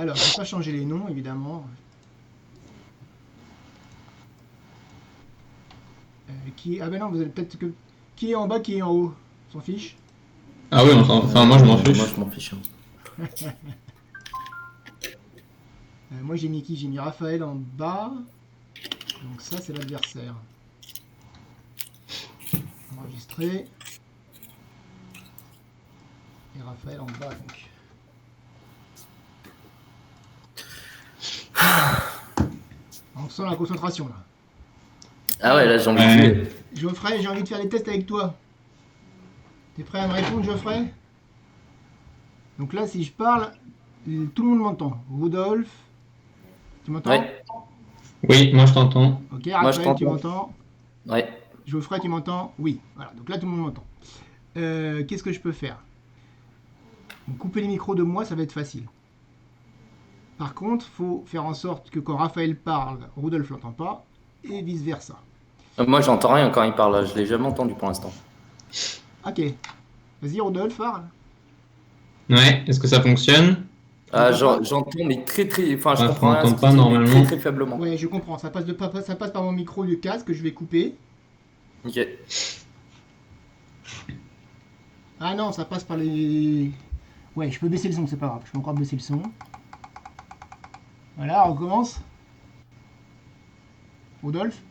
Alors, je vais pas changer les noms, évidemment. Ah ben non, vous avez peut-être que... Qui est en bas, qui est en haut? On s'en fiche? Ah oui, enfin moi je m'en Moi, fiche. je m'en fiche. Moi, j'ai mis qui? J'ai mis Raphaël en bas. Donc ça, c'est l'adversaire. Enregistré. Et Raphaël en bas, donc. On sent la concentration, là. Ah ouais, là, Alors, j'ai envie de Ouais. jouer. Geoffrey, j'ai envie de faire les tests avec toi. T'es prêt à me répondre, Geoffrey? Donc là, si je parle, tout le monde m'entend. Rodolphe, tu m'entends? Ouais, Oui, moi je t'entends. Ok, moi, je Raphaël, tu t'entends. m'entends? Ouais. Geoffrey, tu m'entends? Oui. Voilà, donc là, tout le monde m'entend. Qu'est-ce que je peux faire? Donc, couper les micros de moi, ça va être facile. Par contre, faut faire en sorte que quand Raphaël parle, Rodolphe l'entend pas, et vice-versa. Moi, j'entends rien quand il parle. Là. Je l'ai jamais entendu pour l'instant. Ok. Vas-y, Rodolphe, parle. Ouais, est-ce que ça fonctionne? Tu m'entends pas? J'entends, mais très, très. Enfin, je Ouais, je comprends rien à ce m'entends qu'il pas dit, mais très, normalement. très faiblement. Ouais, je comprends. Ça passe par mon micro du casque que je vais couper. Ok. Ah non, ça passe par les... Ouais, je peux baisser le son, c'est pas grave. Je peux encore baisser le son. Voilà, on recommence. Rodolphe?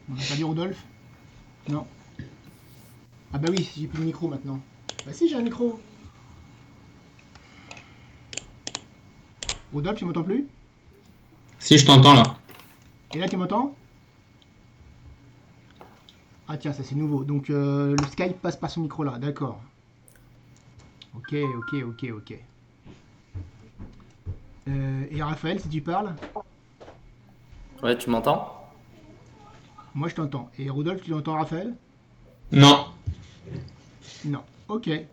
On n'a pas dit Rodolphe? Non. Ah bah oui, j'ai plus de micro maintenant. Bah si, j'ai un micro. Rodolphe, tu m'entends plus? Si je t'entends là. Et là, tu m'entends? Ah tiens, ça c'est nouveau. Donc le Skype passe par ce micro là, d'accord. Ok, ok, ok, ok. Et Raphaël, si tu parles, Ouais, tu m'entends? moi je t'entends. Et Rodolphe, tu entends Raphaël? Non, Non. Ok. Et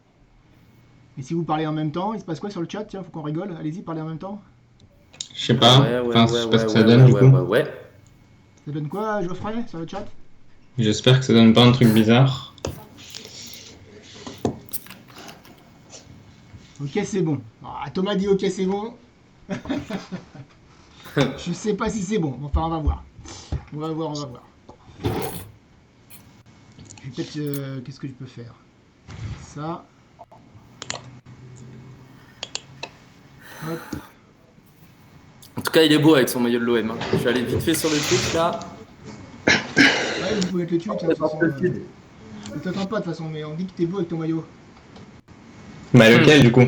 si vous parlez en même temps, il se passe quoi sur le chat? Tiens, faut qu'on rigole. Allez-y, parlez en même temps. je sais pas. Ouais, ouais, Enfin, je ouais, sais pas ouais, ce que ça ouais, donne ouais, du ouais, coup. ouais, ouais. Ça donne quoi, Geoffrey, sur le chat? J'espère que ça donne pas un truc bizarre. Ok, c'est bon. Ah, Thomas dit ok, c'est bon. Je sais pas si c'est bon. Enfin, on va voir. On va voir, on va voir. Je vais peut-être. Qu'est-ce que je peux faire? Ça. Hop. En tout cas, il est beau avec son maillot de l'OM. Hein. Je suis allé vite fait sur le truc là. Ouais, vous pouvez mettre le tweet, de toute C'est pas façon. possible. Il t'entend pas, de toute façon, mais on dit que t'es beau avec ton maillot. Bah lequel du coup?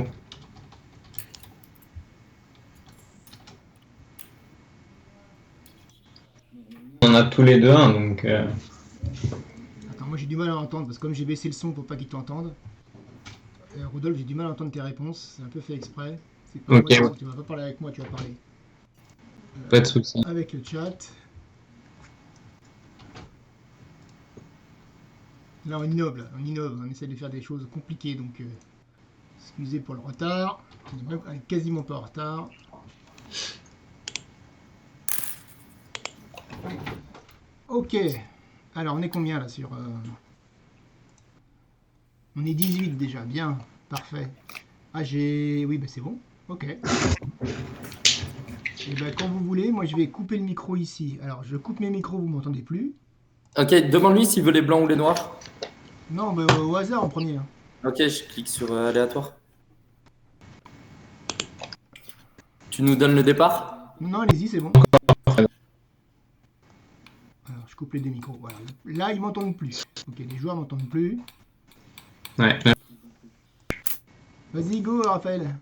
On a tous les deux un donc. Attends, moi j'ai du mal à entendre, parce que comme j'ai baissé le son pour pas qu'il t'entende. Rodolphe, j'ai du mal à entendre tes réponses. C'est un peu fait exprès. C'est pas Ok, moi, ouais, tu vas pas parler avec moi, tu vas parler pas de soucis. avec le chat. Là, on innove, on essaie de faire des choses compliquées, donc excusez pour le retard. On est quasiment pas en retard. Ok. Alors, on est combien là sur... On est 18 déjà, bien, parfait. Ah, j'ai... Oui, bah c'est bon. Ok. Et ben quand vous voulez, moi je vais couper le micro ici. Alors, je coupe mes micros, vous m'entendez plus. Ok, demande-lui s'il veut les blancs ou les noirs. Non, bah, au hasard en premier, hein. Ok, je clique sur aléatoire. Tu nous donnes le départ? Non, non, allez-y, c'est bon. Alors, je coupe les deux micros. Voilà. Là, ils m'entendent plus. Ok, les joueurs m'entendent plus. Ouais. Vas-y, go, Raphaël.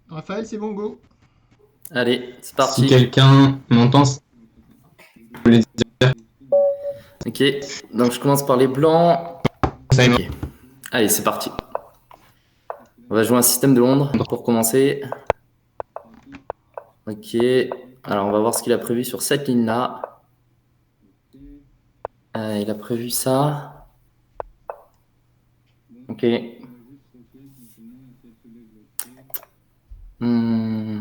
Raphaël, c'est bon, go. Allez, c'est Si parti. quelqu'un m'entend, ça veut dire Ok, donc je commence par les blancs. que ça Ok, allez, c'est parti. On va jouer un système de Londres pour commencer. Ok, alors on va voir ce qu'il a prévu sur cette ligne-là. Il a prévu ça. Ok. Hmm.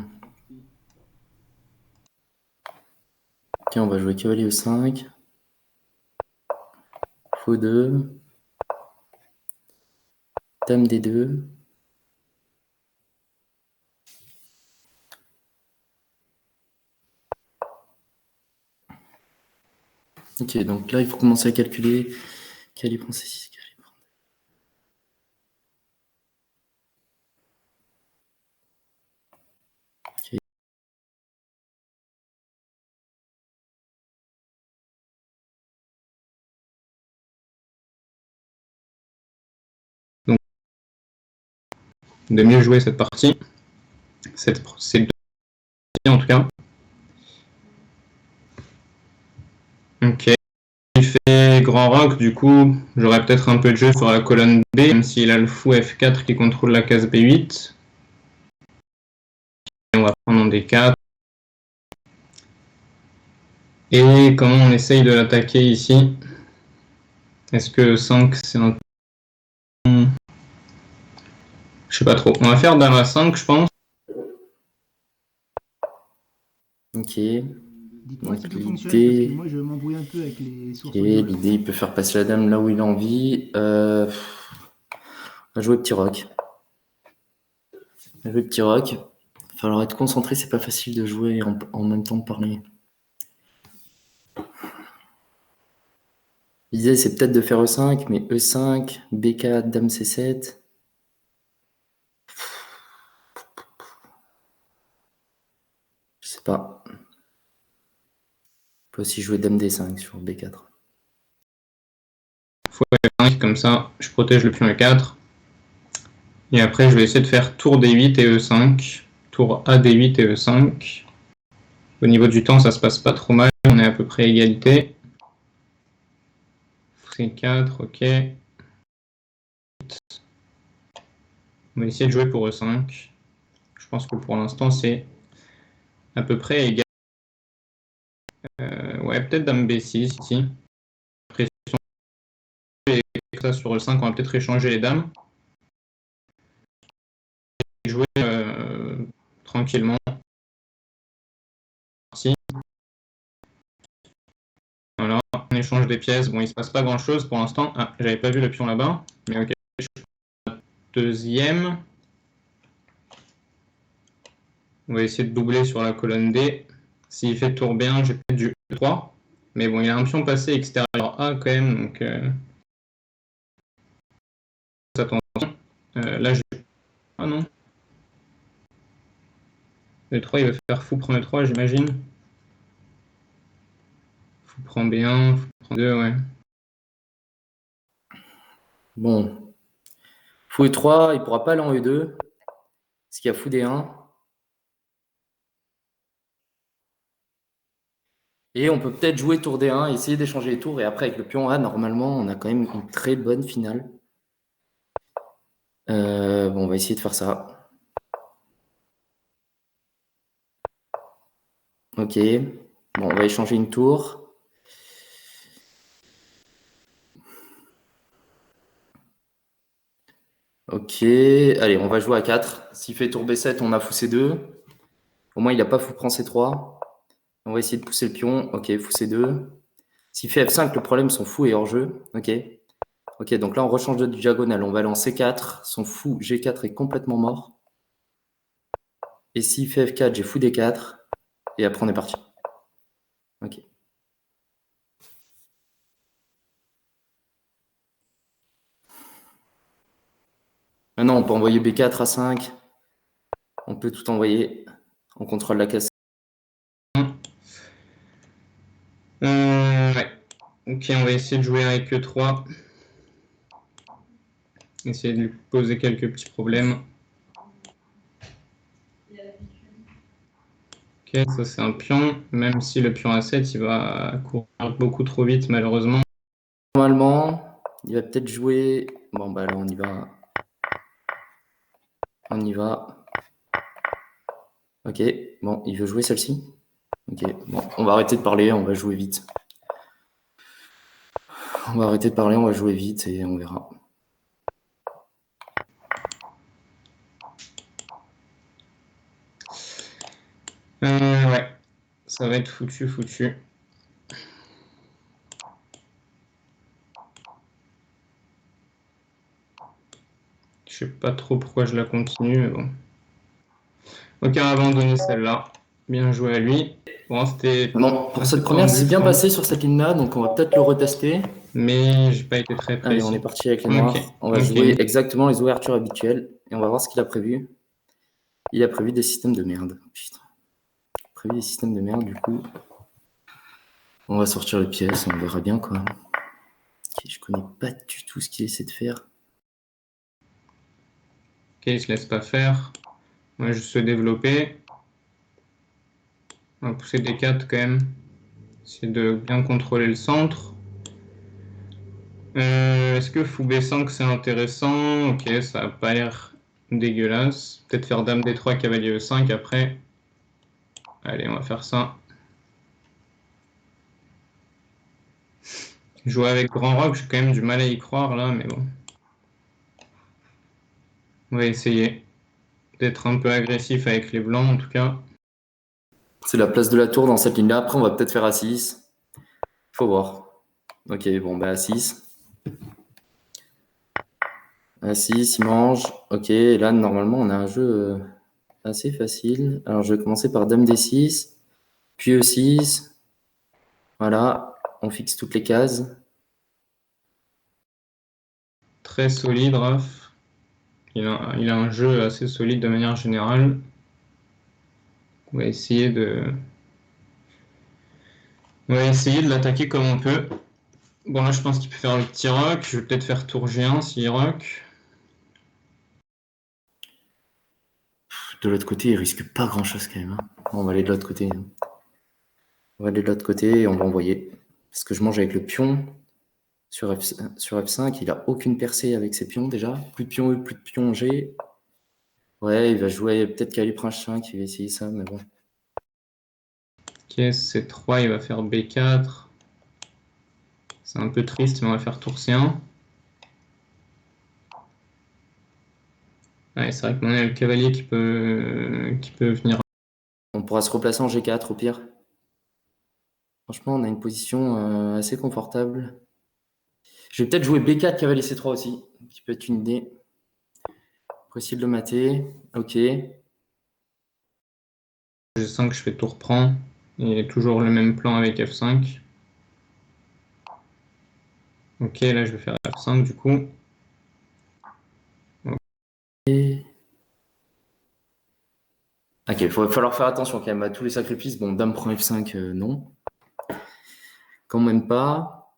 Ok, on va jouer cavalier E5. Fou 2. Dame D2. Ok, donc là, il faut commencer à calculer. Calibre C6, calibre. Ok. De mieux jouer cette partie. C'est le partie en tout cas. Ok. Il fait grand rock, du coup, j'aurais peut-être un peu de jeu sur la colonne B, même s'il a le fou F4 qui contrôle la case B8. On va prendre en D4. Et comment on essaye de l'attaquer ici? Est-ce que 5 c'est un... Je sais pas trop. On va faire Dame A5, je pense. Ok. Dites-moi Donc si tout fonctionne, parce que l'idée... moi je m'embrouille un peu avec les Ok, sources audio là. l'idée, il peut faire passer la dame là où il a envie. On va jouer petit rock. On va jouer petit rock. Il va falloir être concentré, c'est pas facile de jouer en même temps de parler. L'idée, c'est peut-être de faire E5, mais E5, B4, Dame C7. Je sais pas. On peut aussi jouer Dame D5 sur B4. Fou F5, comme ça, je protège le pion E4. Et après, je vais essayer de faire tour D8 et E5. Tour A D8 et E5. Au niveau du temps, ça se passe pas trop mal. On est à peu près à égalité. C4, ok. On va essayer de jouer pour E5. Je pense que pour l'instant, c'est à peu près égal. Ouais, peut-être Dame B6 ici. Après, ça sur E5, on va peut-être échanger les dames. Et jouer tranquillement. Ici. Voilà, on échange des pièces. Bon, il se passe pas grand-chose pour l'instant. Ah, j'avais pas vu le pion là-bas. Mais ok, je prends la deuxième. On va essayer de doubler sur la colonne D. S'il fait tour B1, j'ai peut-être du E3. Mais bon, il a un pion passé extérieur A quand même, donc attention. Là, j'ai... Ah non. E3, il va faire fou prend E3, j'imagine. Fou prend B1, fou prend 2, ouais. Bon. Fou E3, il pourra pas aller en E2. Parce qu'il y a fou D1. Et on peut peut-être jouer tour D1, essayer d'échanger les tours. Et après, avec le pion A, normalement, on a quand même une très bonne finale. Bon, on va essayer de faire ça. Ok. Bon, on va échanger une tour. Ok. Allez, on va jouer à 4. S'il fait tour B7, on a fou C2. Au moins, il n'a pas fou prend C3. On va essayer de pousser le pion. Ok, fou C2. S'il fait F5, le problème, son fou est hors jeu. Ok. Ok, donc là, on rechange de diagonale. On va aller en C4. Son fou G4 est complètement mort. Et s'il fait F4, j'ai fou D4. Et après, on est parti. Ok. Maintenant, on peut envoyer B4 à 5. On peut tout envoyer. On contrôle la case. Ouais. Ok, on va essayer de jouer avec E3. Essayer de lui poser quelques petits problèmes. Ok, ça c'est un pion. Même si le pion A7, il va courir beaucoup trop vite, malheureusement. Normalement, il va peut-être jouer. Bon, bah là, on y va. On y va. Ok, bon, il veut jouer celle-ci. Ok, bon, on va arrêter de parler, on va jouer vite. On va arrêter de parler, on va jouer vite et on verra. Ouais, ça va être foutu. Je sais pas trop pourquoi je la continue, mais bon. Ok, on va abandonner celle-là. Bien joué à lui. Bon, c'était Bon, pour assez cette première, tendu, c'est je bien pense. passé sur cette ligne-là, donc on va peut-être le retester. Mais j'ai pas été très Allez, on précis. est parti avec les Ok, noirs. On va ok. jouer exactement les ouvertures habituelles et on va voir ce qu'il a prévu. Il a prévu des systèmes de merde. Putain. Il a prévu des systèmes de merde, du coup. On va sortir les pièces, on verra bien quoi. Ok, je connais pas du tout ce qu'il essaie de faire. Ok, il se laisse pas faire. On va juste se développer. On va pousser des 4 quand même. Essayer de bien contrôler le centre. Est-ce que fou B5 c'est intéressant? Ok, ça a pas l'air dégueulasse. Peut-être faire dame D3, cavalier E5 après. Allez, on va faire ça. Jouer avec grand rock, j'ai quand même du mal à y croire là, mais bon. On va essayer d'être un peu agressif avec les blancs en tout cas. C'est la place de la tour dans cette ligne-là. Après, on va peut-être faire A6. Faut voir. Ok, bon, bah A6. A6, il mange. Ok, et là, normalement, on a un jeu assez facile. Alors, je vais commencer par dame D6, puis E6. Voilà, on fixe toutes les cases. Très solide, Raph. Il a un jeu assez solide de manière générale. On va essayer de l'attaquer comme on peut. Bon là je pense qu'il peut faire le petit rock. Je vais peut-être faire tour G1 s'il rock. De l'autre côté, il risque pas grand-chose quand même. Hein. On va aller de l'autre côté. On va aller de l'autre côté et on va envoyer. Parce que je mange avec le pion sur F5. Il a aucune percée avec ses pions déjà. Plus de pion E, plus de pion G. Ouais, il va jouer peut-être cavalier prince 5. Il va essayer ça, mais bon. Ok, C3, il va faire B4. C'est un peu triste, mais on va faire tour C1. Ouais, c'est vrai que maintenant il y a le cavalier qui peut venir. On pourra se replacer en G4 au pire. Franchement, on a une position assez confortable. Je vais peut-être jouer B4, cavalier C3 aussi, qui peut être une idée. Pour essayer de le mater. Ok. G5, je fais tour prend. Et toujours le même plan avec F5. Ok, là je vais faire F5 du coup. Ok, il va falloir faire attention quand même à tous les sacrifices. Bon, dame prend F5, non. Quand même pas.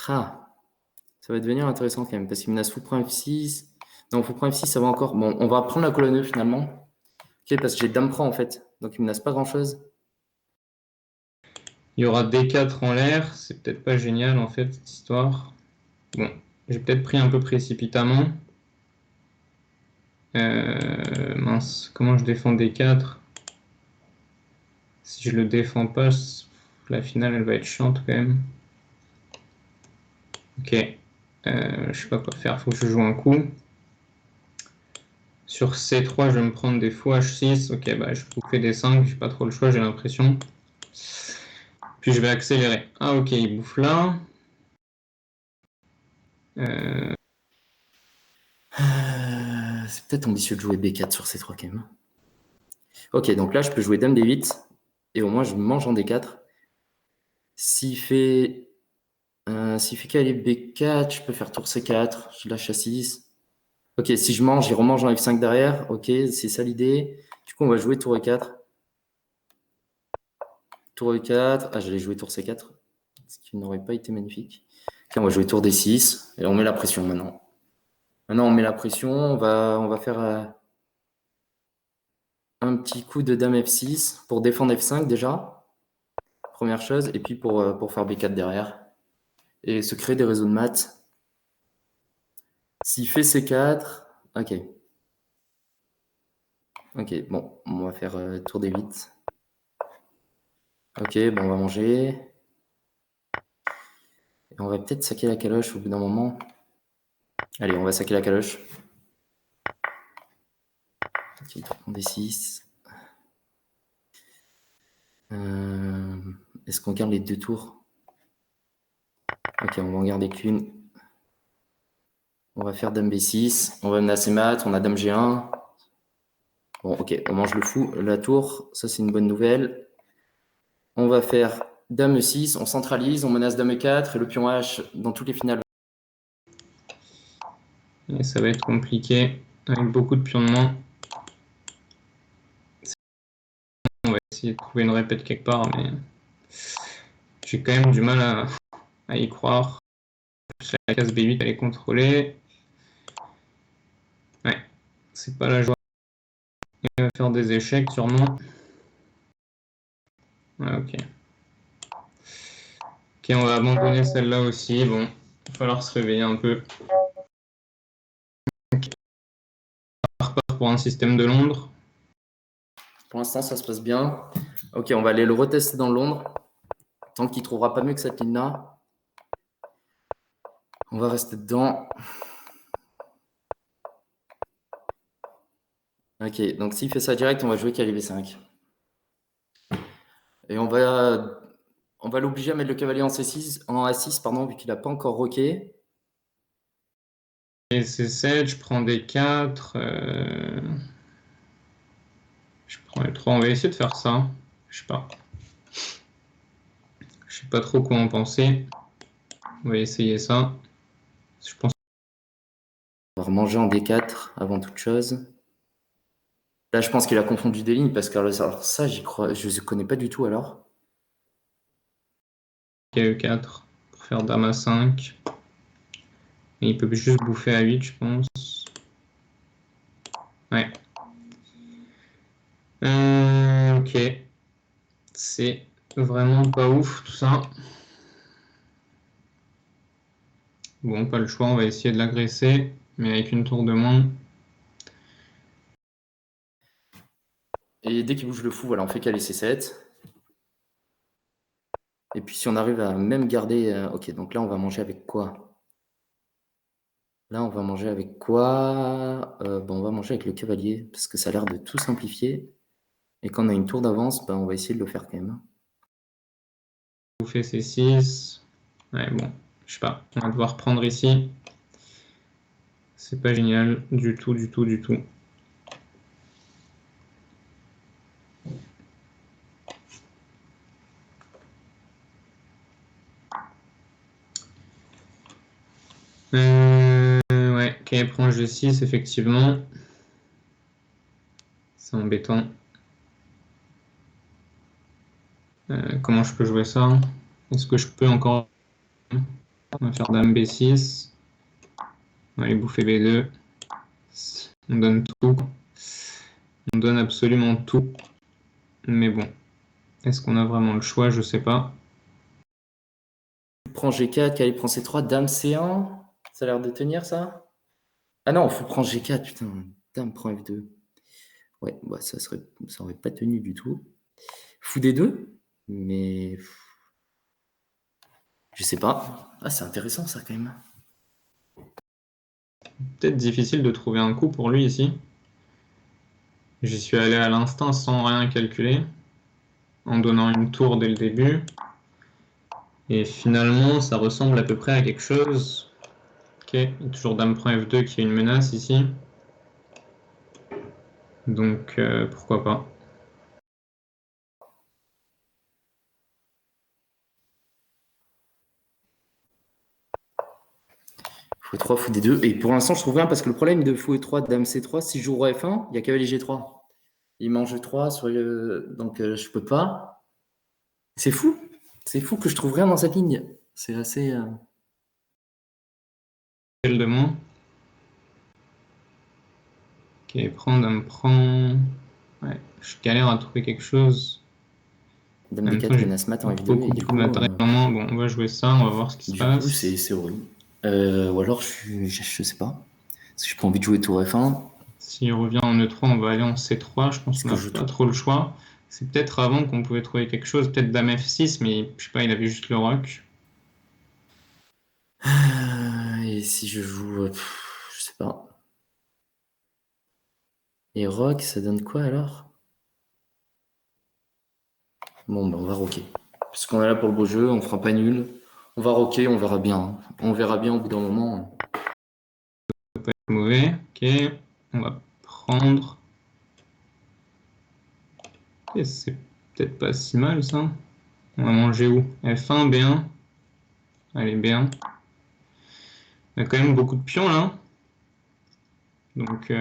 Ça va devenir intéressant quand même, parce qu'il menace fou prend F6. Non, fou prend F6, ça va encore. Bon, on va prendre la colonne E finalement. Ok, parce que j'ai dame prend en fait. Donc il menace pas grand-chose. Il y aura D4 en l'air. C'est peut-être pas génial en fait cette histoire. Bon, j'ai peut-être pris un peu précipitamment. Mince, comment je défends D4? Si je le défends pas, la finale elle va être chiante quand même. Ok, je sais pas quoi faire, faut que je joue un coup. Sur C3, je vais me prendre des fous H6. Ok, bah je bouffe D5, j'ai pas trop le choix, j'ai l'impression. Puis je vais accélérer. Ah ok, il bouffe là. C'est peut-être ambitieux de jouer B4 sur C3 quand même. Ok, donc là je peux jouer dame D8 et au moins je mange en D4. S'il fait cavalier B4, je peux faire tour C4, je lâche A6. Ok, si je mange, il remange en F5 derrière. Ok, c'est ça l'idée. Du coup, on va jouer tour E4. Tour E4. Ah, j'allais jouer tour C4, ce qui n'aurait pas été magnifique. Ok, on va jouer tour D6 et on met la pression maintenant. Maintenant, on met la pression. On va faire un petit coup de dame F6 pour défendre F5 déjà. Première chose. Et puis pour faire B4 derrière. Et se créer des réseaux de maths. S'il fait C4, ok. Ok, bon, on va faire tour D8. Ok, bon, on va manger. Et on va peut-être saquer la caloche au bout d'un moment. Allez, on va saquer la caloche. Ok, on D6. Est-ce qu'on garde les deux tours? Ok, on va en garder qu'une. On va faire dame B6. On va menacer mat. On a dame G1. Bon, ok, on mange le fou, la tour. Ça, c'est une bonne nouvelle. On va faire dame E6. On centralise. On menace dame E4. Et le pion H, dans toutes les finales. Et ça va être compliqué, avec beaucoup de pions de moins. On va essayer de trouver une répète quelque part, mais j'ai quand même du mal à y croire. La case B8, elle est contrôlée. Ouais, c'est pas la joie. Il va faire des échecs, sûrement. Ouais, ok. Ok, on va abandonner celle-là aussi. Bon, il va falloir se réveiller un peu. Okay. On repart pour un système de Londres. Pour l'instant, ça se passe bien. Ok, on va aller le retester dans Londres. Tant qu'il ne trouvera pas mieux que cette ligne-là. On va rester dedans. Ok, donc s'il fait ça direct, on va jouer cavalier B5. Et on va l'obliger à mettre le cavalier en C6, en A6, pardon, vu qu'il n'a pas encore roqué. Et C7, je prends D4. Je prends L3. On va essayer de faire ça. Je sais pas. Je sais pas trop quoi en penser. On va essayer ça. Je pense. On va remanger en D4 avant toute chose. Là, je pense qu'il a confondu des lignes parce que alors ça, j'y crois, je ne connais pas du tout alors. E4 pour faire dame A5. Et il peut juste bouffer A8, je pense. Ouais. Ok. C'est vraiment pas ouf tout ça. Bon, pas le choix, on va essayer de l'agresser, mais avec une tour de moins. Et dès qu'il bouge le fou, voilà, on fait cavalier C7. Et puis si on arrive à même garder... ok, donc là, on va manger avec quoi? Là, on va manger avec quoi? Bon, on va manger avec le cavalier, parce que ça a l'air de tout simplifier. Et quand on a une tour d'avance, on va essayer de le faire quand même. Bouffer C6. Ouais, bon, je sais pas. On va devoir prendre ici. C'est pas génial du tout, du tout, du tout. Ouais, ok, prend G6, effectivement. C'est embêtant. Comment je peux jouer ça? Est-ce que je peux encore... On va faire dame B6. On va aller bouffer B2. On donne tout. On donne absolument tout. Mais bon, est-ce qu'on a vraiment le choix? Je sais pas. Prend G4, cavalier prend C3, dame C1. Ça a l'air de tenir ça? Ah non, faut prendre G4, putain. Dame prend F2. Ouais, bah ça aurait pas tenu du tout. Fou D2, mais je sais pas. Ah, c'est intéressant ça quand même. Peut-être difficile de trouver un coup pour lui ici. J'y suis allé à l'instinct sans rien calculer, en donnant une tour dès le début. Et finalement, ça ressemble à peu près à quelque chose. Ok, il y a toujours dame prend F2 qui est une menace ici. Donc pourquoi pas. Fou E3, fou D2. Et pour l'instant, je trouve rien parce que le problème de fou E3, dame C3, si je joue roi F1, il y a cavalier G3. Il mange 3 sur donc je peux pas. C'est fou. C'est fou que je trouve rien dans cette ligne. C'est assez. Quelle de moins. Ok, prend, dame prend. Ouais, je galère à trouver quelque chose. Dame En même temps, D4 j'ai menace mat en F2. beaucoup, Et du beaucoup de coup, matériel en main. Bon, on va jouer ça, on va voir ce qui se passe. c'est horrible. Ou alors, je sais pas. Parce que j'ai pas envie de jouer tour F1. S'il revient en E3, on va aller en C3. Je pense Est-ce qu'on que n'a je pas joue trop le choix. C'est peut-être avant qu'on pouvait trouver quelque chose. Peut-être dame F6, mais je sais pas, il avait juste le roc. Et si je joue. Je sais pas. Et rock, ça donne quoi alors? Bon, on va rocker. Puisqu'on est là pour le beau jeu, on fera pas nul. On va rocker, on verra bien. On verra bien au bout d'un moment. pas être mauvais. Ok, on va prendre. Ok, c'est peut-être pas si mal ça. On va manger où? F1, B1. Allez, B1. Il y a quand même beaucoup de pions là. Donc,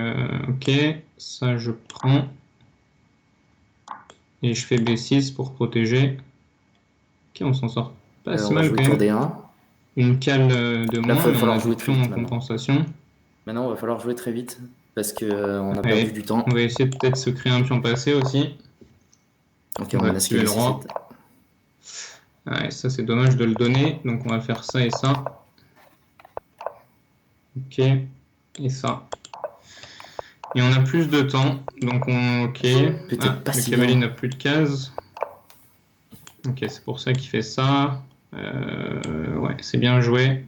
ok, ça je prends. Et je fais B6 pour protéger. Ok, on s'en sort pas si On va mal jouer quand tour même. D1. Une cale de Là, il moins, va mais on falloir a jouer des très pions vite en maintenant. compensation. Maintenant, il va falloir jouer très vite parce qu'on a Allez, perdu du temps. on va essayer de peut-être se créer un pion passé aussi. Ok, On on va a activer esquivé le roi. C7. Ouais, ça c'est dommage de le donner, donc on va faire ça et ça. Ok, et ça. Et on a plus de temps, donc on... Ok. Peut-être pas le si cavalier bien. n'a plus de cases. Ok, c'est pour ça qu'il fait ça. Ouais, c'est bien joué.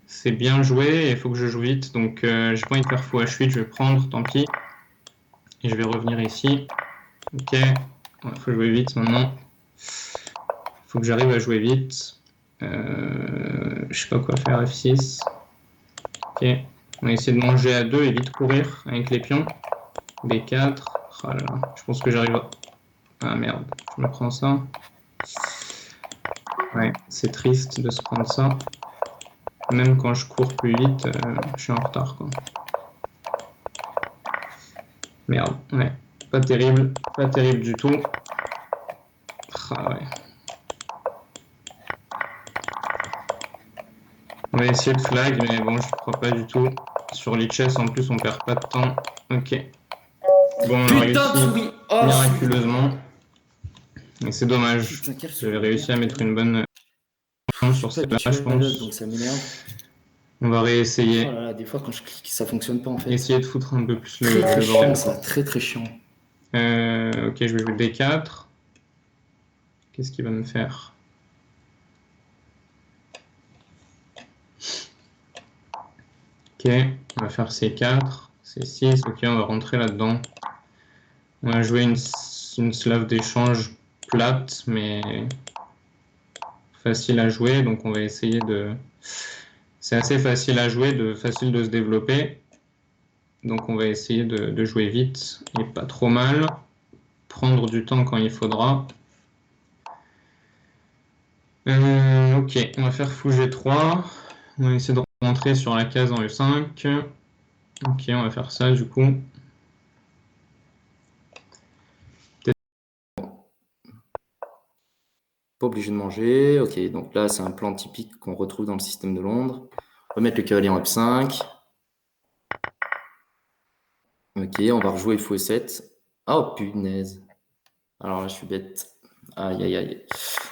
C'est bien joué, il faut que je joue vite, donc j'ai pas envie de faire fou H8, je vais prendre, tant pis. Et je vais revenir ici. Ok, il faut jouer vite maintenant. Il faut que j'arrive à jouer vite. Je sais pas quoi faire, F6. Ok, on va essayer de manger à 2 et vite courir avec les pions. B4. Oh là là, je pense que j'arrive à... Ah merde, je me prends ça. Ouais, c'est triste de se prendre ça. Même quand je cours plus vite, je suis en retard, quoi. Merde, ouais. Pas terrible du tout. Ah ouais. On va essayer de flag, mais bon, je crois pas du tout. Sur Lichess, en plus, on perd pas de temps. Ok. Bon, on a Putain de réussi souris! Oh, miraculeusement. Et c'est dommage. putain, quelle J'avais souris de réussi à merde, mettre quand même. une bonne Je sur suis pas celle-là, je habitué à LoL, donc pense. ça m'énerve. On va Oh réessayer. là là, des fois quand je clique, ça fonctionne pas en fait. Essayer de foutre un peu plus Très très le chiant bordel. ça, très très chiant. Ok, je vais jouer D4. Qu'est-ce qu'il va me faire? Ok, on va faire C4, C6. Ok, on va rentrer là-dedans. On va jouer une slave d'échange plate, mais facile à jouer. Donc on va essayer de... C'est assez facile à jouer, facile de se développer. Donc on va essayer de jouer vite et pas trop mal. Prendre du temps quand il faudra. Ok, on va faire fou G3. On va essayer de rentrer sur la case en E5. Ok, on va faire ça du coup. Pas obligé de manger. Ok, donc là c'est un plan typique qu'on retrouve dans le système de Londres. On va mettre le cavalier en F5. Ok, on va rejouer fou E7. Oh punaise. Alors là je suis bête. Aïe aïe aïe.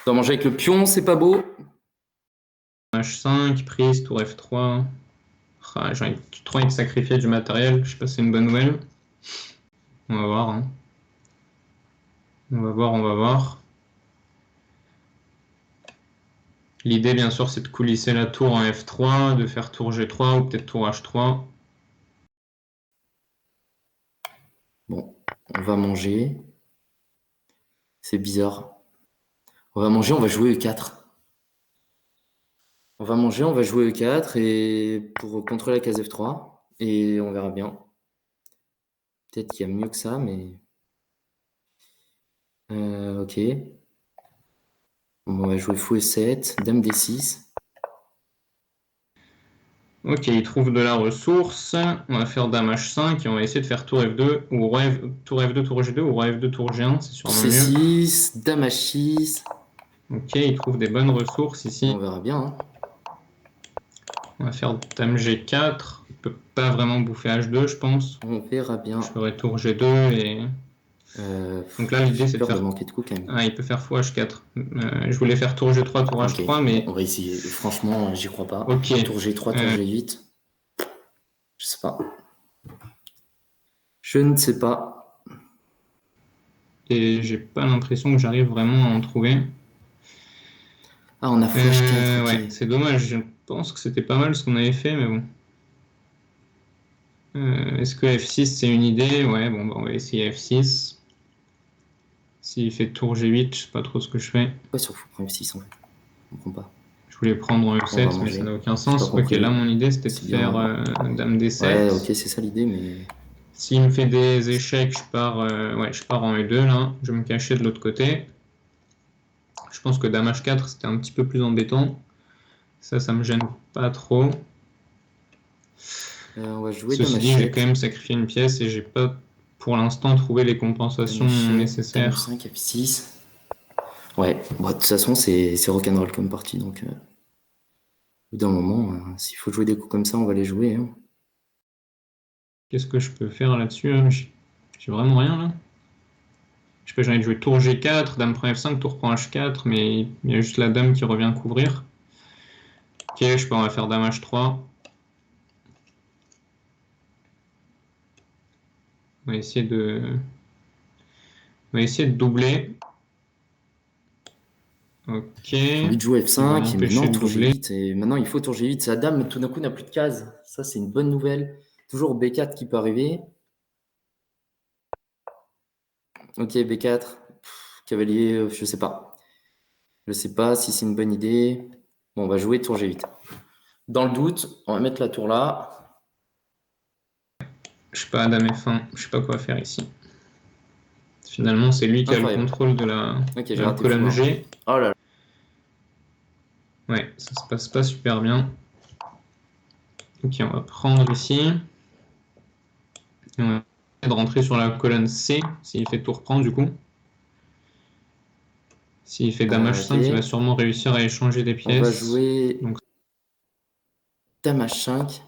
On va manger avec le pion, c'est pas beau. H5, prise, tour F3. Ah, j'ai trop envie de sacrifier du matériel. Je sais pas si c'est une bonne nouvelle. On va voir. Hein. On va voir, on va voir. L'idée, bien sûr, c'est de coulisser la tour en F3, de faire tour G3 ou peut-être tour H3. Bon, on va manger. C'est bizarre. On va manger, on va jouer E4. On va manger, on va jouer E4 et pour contrôler la case F3. Et on verra bien. Peut-être qu'il y a mieux que ça, mais... ok. On va jouer fou E7, dame D6. Ok, il trouve de la ressource. On va faire dame H5 et on va essayer de faire tour F2 ou roi tour F2, tour G2 ou roi F2, tour G1. C'est sûrement mieux. C6, dame H6. Ok, il trouve des bonnes ressources ici. On verra bien. Hein. On va faire dame G4. Il peut pas vraiment bouffer H2, je pense. On verra bien. Je ferai tour G2 et... Donc là, l'idée, c'est de peur faire... de manquer de coups quand même. Ah, il peut faire fou H4. Je voulais faire tour G3, tour Ok, H3, mais... bon, on va essayer. Franchement, j'y crois pas. Ok. Tour G3, tour G8. Je sais pas. Je ne sais pas. Et j'ai pas l'impression que j'arrive vraiment à en trouver. Ah, on a fou H4, ok. Ouais, c'est dommage. Je pense que c'était pas mal ce qu'on avait fait, mais bon. Est-ce que F6 c'est une idée? Ouais, bon, bah, on va essayer F6. S'il fait tour G8, je sais pas trop ce que je fais. Pourquoi sur fou F6 en fait? Je comprends pas. Je voulais prendre en On va E7, mais manger. ça n'a aucun J'ai sens. pas Ok, compris. là, mon idée, c'était de C'est faire bien. Dame D7. Ouais, ok, c'est ça l'idée, mais S'il me fait des échecs, je pars en E2, là. Je vais me cacher de l'autre côté. Je pense que Dame H4, c'était un petit peu plus embêtant. Ça me gêne pas trop. on va jouer Dame Ceci dit, j'ai quand H7. même sacrifié une pièce et j'ai pas, pour l'instant, trouvé les compensations Dame H7, Dame nécessaires. H5, F6. Ouais, bon, de toute façon, c'est rock'n'roll comme partie, donc au bout d'un moment, s'il faut jouer des coups comme ça, on va les jouer. Hein. Qu'est-ce que je peux faire là-dessus? J'ai vraiment rien, là. Je sais pas, j'ai envie de jouer tour G4, dame prend F5, tour prend H4, mais il y a juste la dame qui revient couvrir. Ok, je peux, on va faire dame H3. On va essayer de doubler. Ok. J'ai envie de jouer Ils vont F5 et m'empêcher maintenant de tour doubler. G8. Et maintenant, il faut tour G8. Sa dame, tout d'un coup, n'a plus de cases. Ça, c'est une bonne nouvelle. Toujours B4 qui peut arriver. Ok, B4. Cavalier, je sais pas. Je sais pas si c'est une bonne idée. Bon, on va jouer tour G8. Dans le doute, on va mettre la tour là. Je sais pas, dame F1, je sais pas quoi faire ici. Finalement, c'est lui qui a le Incroyable. contrôle de la, Ok, de j'ai la raté colonne fou, hein. G. Oh là là. Ouais, ça se passe pas super bien. Ok, on va prendre ici. Et on va essayer de rentrer sur la colonne C, s'il fait tour prend du coup. S'il fait dame H5, il va Ok. sûrement réussir à échanger des On va pièces. jouer Donc, dame H5.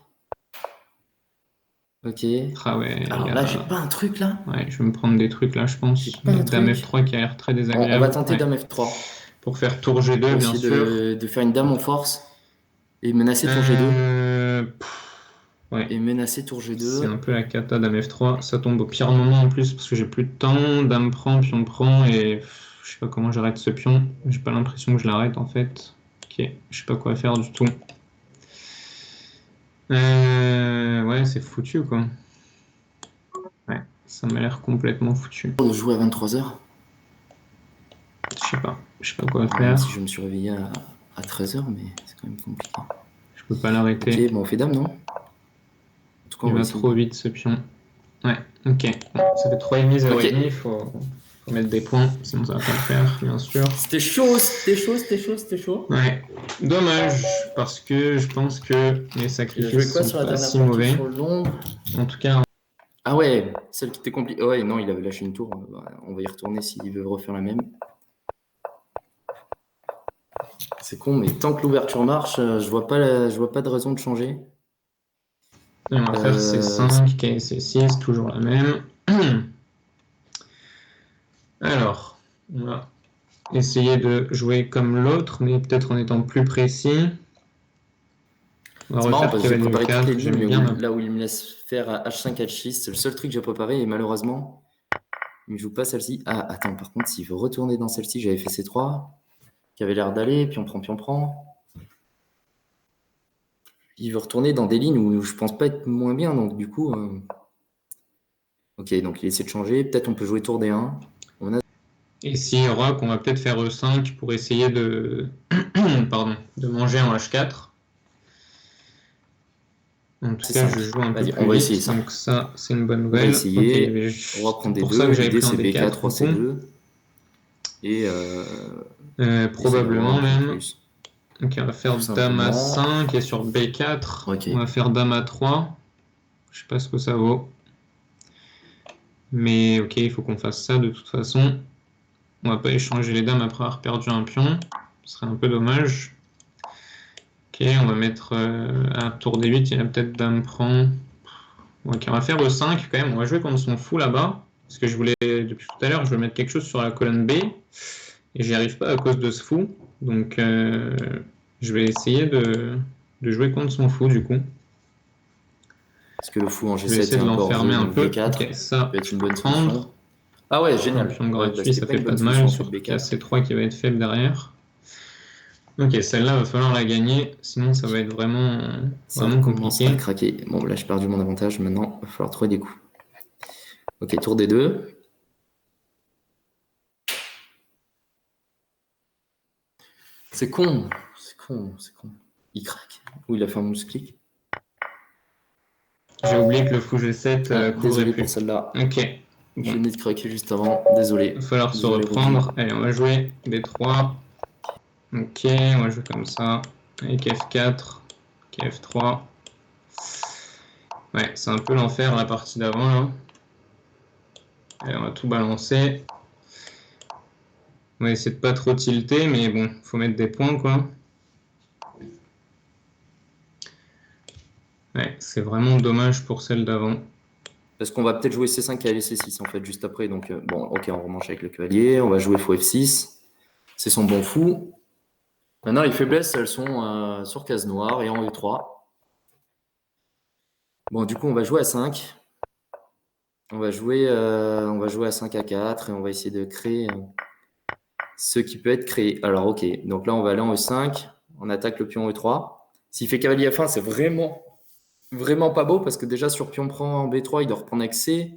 Ok. ah ouais, il y Alors là, j'ai a... pas un truc là. Ouais, je vais me prendre des trucs là, je J'ai pense. pas un Dame truc. F3 qui a l'air très On va désagréable. tenter Ouais. dame F3. Pour faire tour G2, Pour bien essayer sûr. de faire une dame en force. Et menacer tour G2. Ouais, Et menacer tour c'est un G2. peu la cata dame F3. Ça tombe au pire moment en plus parce que j'ai plus de temps. Dame prend, pion prend et je sais pas comment j'arrête ce pion. J'ai pas l'impression que je l'arrête en fait. Ok, je sais pas quoi faire du tout. Ouais, c'est foutu quoi. Ouais, ça m'a l'air complètement foutu. On joue à 23h. Je sais pas quoi Même si faire. je me suis réveillé à 13h, mais c'est quand même compliqué. Je peux pas Ok, l'arrêter. bon, on fait dame, non? En tout cas, on Il va va essayer. trop vite ce pion. Ouais, ok. Bon, ça fait 3,5, 0,5. Ok. Faut mettre des points, sinon ça va pas le faire, bien sûr. C'était chaud, c'était chaud, c'était chaud, c'était chaud. Ouais, dommage, parce que je pense que les Il a joué sacrifices quoi sont sur la pas dernière si partie mauvais. sur le long? En tout cas, Ah ouais, celle qui était compliquée. Ouais, non, il avait lâché une tour. On va y retourner s'il veut refaire la même. C'est con, mais tant que l'ouverture marche, je vois pas de raison de changer. on va faire C5, C6, toujours la même. Alors, on va essayer de jouer comme l'autre, mais peut-être en étant plus précis. On va C'est marrant refaire parce que j'ai cavalier préparé toutes les E4, lignes, j'aimais mais bien là où il me laisse faire H5, H6, c'est le seul truc que j'ai préparé et malheureusement, il ne joue pas celle-ci. Ah, attends, par contre, s'il veut retourner dans celle-ci, j'avais fait C3, qui avait l'air d'aller, puis on prend. Il veut retourner dans des lignes où je pense pas être moins bien, donc du coup. Ok, donc il essaie de changer. Peut-être on peut jouer tour D1. Et si rock, on va peut-être faire E5 pour essayer de, pardon, de manger en H4. En tout cas, C5. je joue un peu Vas-y, plus on va essayer vite, ça. donc ça, c'est une bonne On va nouvelle. Ok, essayer. On va c'est prendre des pour ça que 2. j'avais L'idée, pris un c'est B4, D4, roi du coup. C2. Et essayer d'avoir Probablement un peu même. plus. Donc on va faire Tout Dame simplement. A5 et sur B4, Ok. on va faire Dame A3. Je sais pas ce que ça vaut. Mais ok, il faut qu'on fasse ça de toute façon. On va pas échanger les dames après avoir perdu un pion. Ce serait un peu dommage. Ok, on va mettre à tour D8, il y a peut-être Dame prend. Ok, on va faire E5 quand même. On va jouer contre son fou là-bas. Parce que je voulais, depuis tout à l'heure, je veux mettre quelque chose sur la colonne B. Et j'y arrive pas à cause de ce fou. Donc je vais essayer de jouer contre son fou du coup. Parce que le fou en Je vais G7 essayer est de un peu hors l'enfermer jeu, un donc peu. B4 Ok, ça, peut être je une peux bonne prendre. solution. Ah ouais, Un génial. pion Ouais, bah, gratuit, c'était ça pas fait une pas bonne de mal, solution sur surtout qu'il y a B4. C3 qui va être faible derrière. Ok, celle-là, va falloir la gagner, sinon ça va être vraiment, Ça vraiment commence à compliqué. craquer. Bon, là, j'ai perdu mon avantage. Maintenant, il va falloir trouver des coups. Ok, tour des 2. C'est con. C'est con. C'est con. Il craque. Ou il a fait un mouse clic. J'ai oublié que le fou G7 couvrait Désolé plus. pour celle-là. Ok. Je Bon. venais de craquer juste avant. Désolé. Il va falloir se Désolé, reprendre. Rudy. Allez, on va jouer B3. Ok, on va jouer comme ça. Avec F4. Ok, F3. Ouais, c'est un peu l'enfer la partie d'avant là. Allez, on va tout balancer. On va essayer de pas trop tilter, mais bon, faut mettre des points quoi. Ouais, c'est vraiment dommage pour celle d'avant. Parce qu'on va peut-être jouer C5 et aller C6 en fait juste après. Donc bon, ok, on remanche avec le cavalier. On va jouer fou F6. C'est son bon fou. Maintenant, les faiblesses, elles sont sur case noire et en E3. Bon, du coup, on va jouer à 5. On va jouer à 5 à 4 et on va essayer de créer ce qui peut être créé. Alors, ok. Donc là, on va aller en E5. On attaque le pion E3. S'il fait cavalier F1, c'est vraiment pas beau parce que déjà sur pion prend en B3, il doit reprendre avec C.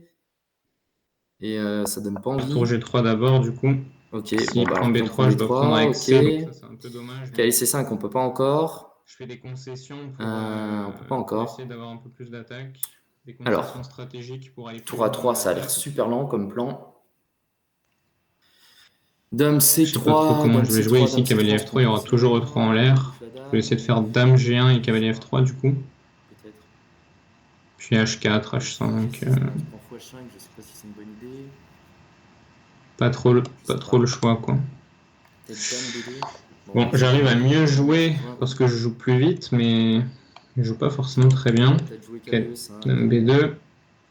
Et ça donne pas envie. Tour G3 d'abord, du coup. Ok, Si bon, bah, prend alors, pion B3, prend je dois prendre avec ok. C, donc ça c'est un peu dommage. Cavalier C5, on peut pas encore. Je fais des concessions pour, On peut pas encore. essayer d'avoir un peu plus d'attaque. Des Alors, concessions stratégiques pour aller plus Tour A3, ça a l'air super lent comme plan. Dame C3. Je sais pas trop comment Dame je vais C3, jouer ici. Dame Cavalier C3, F3, il y aura toujours E3 en l'air. Je vais essayer de faire Dame G1 et Cavalier F3 du coup. Peut-être. Puis H4, H5. Prend fou H5, je sais pas si c'est une bonne idée. Pas trop le choix quoi. Peut-être Dame B2. Bon, j'arrive à mieux jouer parce que je joue plus vite, mais je joue pas forcément très bien. Dame B2,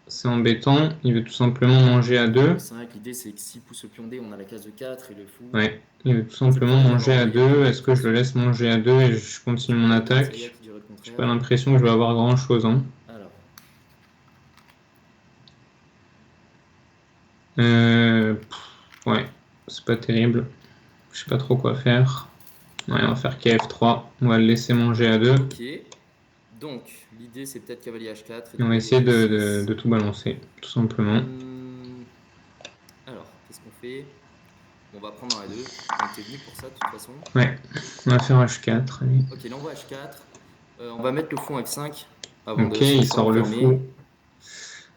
c'est embêtant. Il veut tout simplement manger à 2. L'idée c'est que s'il pousse le pion D, on a la case de 4 et le fou. Ouais, il veut tout simplement manger à 2. Est-ce que je le laisse manger à 2 et je continue mon attaque? J'ai pas l'impression que je vais avoir grand chose. Hein. Alors. Ouais, c'est pas terrible. Je sais pas trop quoi faire. Ouais, on va faire KF3. On va le laisser manger à 2. Ok. Donc, l'idée c'est peut-être cavalier H4. Et on va essayer de tout balancer, tout simplement. Alors, qu'est-ce qu'on fait? On va prendre un A2. On était venu pour ça de toute façon. Ouais, on va faire H4. Allez. Ok, là on va H4. On va mettre le fou en F5. Avant ok, il sort le fou.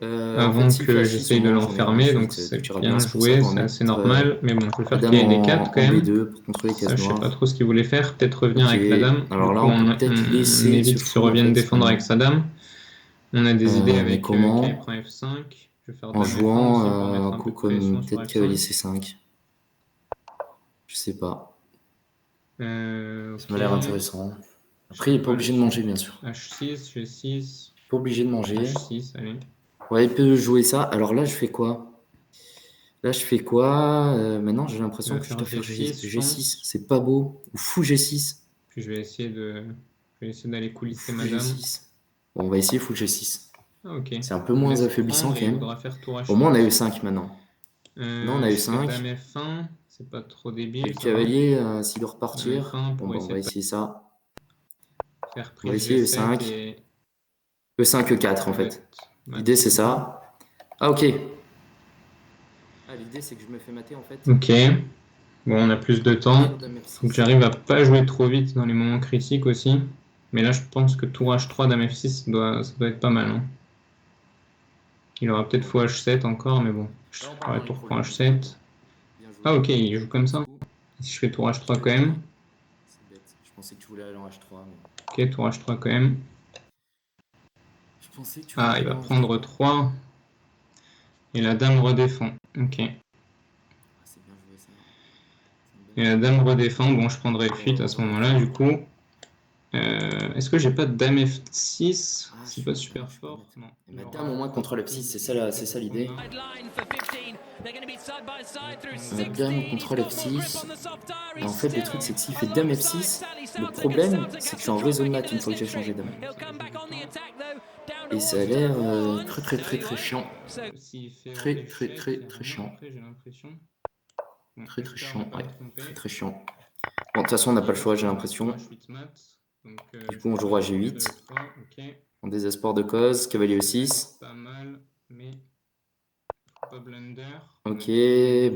Avant que j'essaye de l'enfermer, donc c'est bien joué, c'est assez normal. Mais bon, je vais faire qu'il y ait des 4 quand même. B2 pour contrôler Ça, je sais pas trop ce qu'il voulait faire. Peut-être revenir avec la dame. Alors là, on laisser évite qu'il revienne défendre avec sa dame. On a des idées avec comment K prend F5. Je vais faire en dame jouant F1 aussi pour un coup comme peut-être cavalier C5. Je sais pas. Ça m'a l'air intéressant. Après, il n'est pas obligé de manger, bien sûr. H6, G6. Pas obligé de manger. H6, allez. Ouais, il peut jouer ça. Alors là, je fais quoi? Maintenant, j'ai l'impression que je dois faire G6. C'est pas beau. Ou fou G6. Puis je vais essayer d'aller coulisser ma dame. Bon, on va essayer fou G6. Ah, ok. C'est un peu moins affaiblissant quand même. Au moins, on a E5 maintenant. Non, on a E5. Dame F1, c'est pas trop débile. Le cavalier, s'il doit repartir, on va essayer ça. On va essayer E5. E5, E4 en fait. L'idée c'est ça. Ah ok. L'idée c'est que je me fais mater en fait. Ok. Bon, on a plus de temps. Faut que j'arrive à pas jouer trop vite dans les moments critiques aussi. Mais là, je pense que tour H3, dame F6, ça doit être pas mal. Hein. Il aura peut-être fou H7 encore, mais bon. Je ferai tour prend H7. Ah ok, il joue comme ça. Si je fais tour H3 quand même. C'est bête. Je pensais que tu voulais aller en H3. Mais... Ok, tour H3 quand même. Ah, il va prendre 3. Et la dame redéfend. Ok. Et la dame redéfend. Bon, je prendrai F8 à ce moment-là, du coup. Est-ce que j'ai pas de dame F6? C'est pas super fort. Non. Ma dame au moins contrôle F6, c'est ça l'idée. Ma dame contrôle F6. En fait, le truc c'est que s'il fait dame F6, le problème c'est que je suis en réseau de maths une fois que j'ai changé de dame. Et ça a l'air très chiant. Très chiant. Très chiant. Bon, de toute façon, on n'a pas le choix, j'ai l'impression. Du coup, on jouera G8. En désespoir de cause, cavalier E6. Pas mal, mais pas blunder. Ok,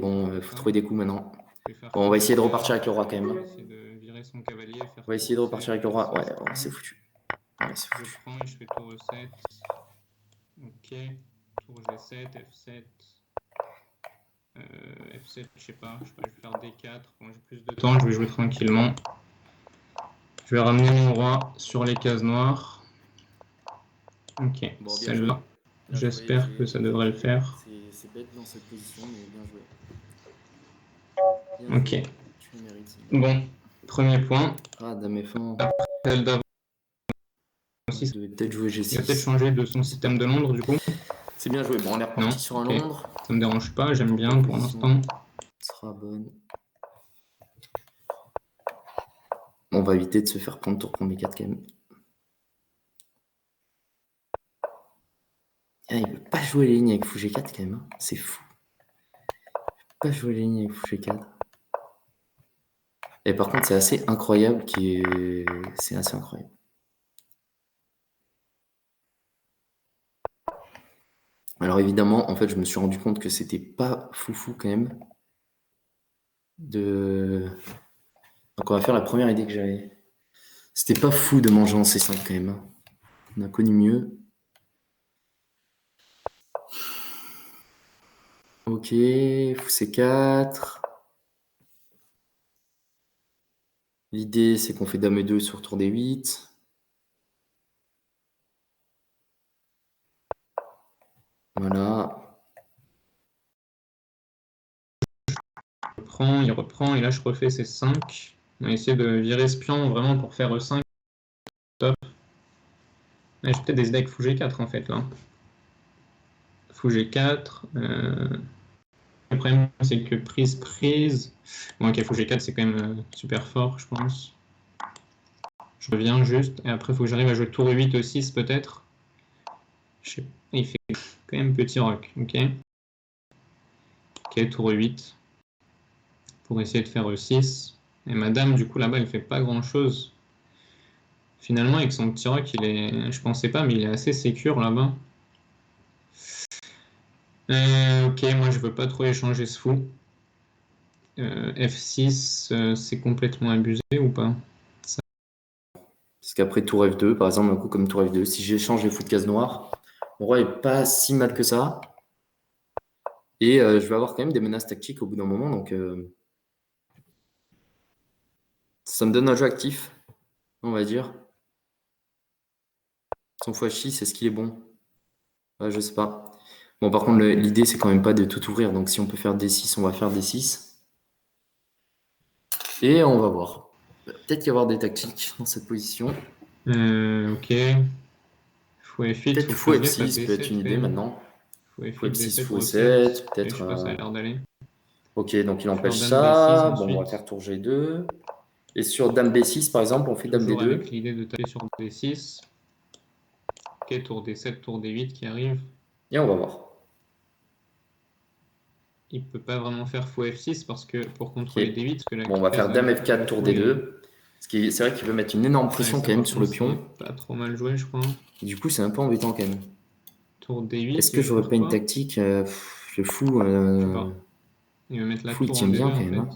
bon, il faut trouver des coups maintenant. Bon, on va essayer de repartir avec le roi quand même. virer son cavalier. Faire On va essayer de tour repartir E7, avec le roi. Ouais, F7. c'est foutu. Ouais, c'est Je foutu. prends et je fais tour E7. Ok. Tour G7, F7. F7, je sais pas, je vais faire D4. Quand j'ai plus de temps, je vais jouer tranquillement. Je vais ramener mon roi sur les cases noires. Ok, Bon, bien celle-là, joué. j'espère que ça devrait le faire. C'est bête dans cette position, mais bien joué. Ok. Joué. Tu le mérites. Bon, premier point. Ah, dame F1. Celle d'avant Je aussi, devais peut-être jouer il a peut-être G6. changé de son système de Londres du coup. C'est bien joué. Bon, on est reparti Non, sur un ok. Londres. Ça me dérange pas, j'aime bien pour Position l'instant. sera bonne. On va éviter de se faire prendre tour prendre B4 quand même. Ah, il veut pas jouer les lignes avec fou G4 quand même. Hein. C'est fou. Il veut pas jouer les lignes avec fou G4. Et par contre, c'est assez incroyable c'est assez incroyable. Alors évidemment, en fait, je me suis rendu compte que c'était pas foufou quand même. Donc on va faire la première idée que j'avais. C'était pas fou de manger en C5 quand même. Hein. On a connu mieux. Ok, fou C4. L'idée, c'est qu'on fait dame E2 sur tour D8. Voilà. Il reprend, et là je refais C5. On va essayer de virer ce pion vraiment pour faire E5. Top. J'ai peut-être des idées avec fou G4 en fait là. Fou G4. Le problème c'est que prise. Bon ok, fou G4 c'est quand même super fort je pense. Je reviens juste, et après il faut que j'arrive à jouer tour E8 E6 peut-être. Je sais pas, il fait quand même petit roc, ok. Ok, tour E8. Pour essayer de faire E6. Et ma dame, du coup, là-bas, elle fait pas grand-chose. Finalement, avec son petit roc, il est... Je pensais pas, mais il est assez sécure là-bas. Ok, moi, je veux pas trop échanger ce fou. F6, c'est complètement abusé ou pas? Parce qu'après tour F2, par exemple, un coup comme tour F2, si j'échange les fous de case noire, mon roi est pas si mal que ça. Et je vais avoir quand même des menaces tactiques au bout d'un moment, donc ça me donne un jeu actif, on va dire. Son fou H6, est-ce qu'il est bon? Ouais, je sais pas. Bon, par contre, l'idée, c'est quand même pas de tout ouvrir, donc si on peut faire D6, on va faire D6. Et on va voir. Peut-être y avoir des tactiques dans cette position. Ok. Fou F8, Peut-être faut fou que je gaffe à F6 peut être D7 une quand idée même. maintenant. Fou Fou F8, F6, D7, fou E7. E7, Ok, je peut-être. sais pas, ça a l'air d'aller. Ok, donc il empêche Sur dame ça. B6 Bon, on va ensuite. faire tour G2. Et sur dame B6, par exemple, on fait dame Toujours avec D2. l'idée de taper sur D6. Ok, tour D7, tour D8 qui arrive. Et on va voir. Il peut pas vraiment faire fou F6 parce que pour contrôler Ok. D8, parce que la Bon, on va case faire dame avec F4, le tour fou est... D2. C'est vrai qu'il veut mettre une énorme pression ça, quand même par sur le contre, pion. c'est pas trop mal joué, je crois. Et du coup, c'est un peu embêtant quand même. Tour D8, Est-ce il que veut j'aurais faire pas une quoi? tactique Le fou. Je sais pas. Il veut mettre la Fou, il tour en tient bien D2 quand en même. fait. Hein.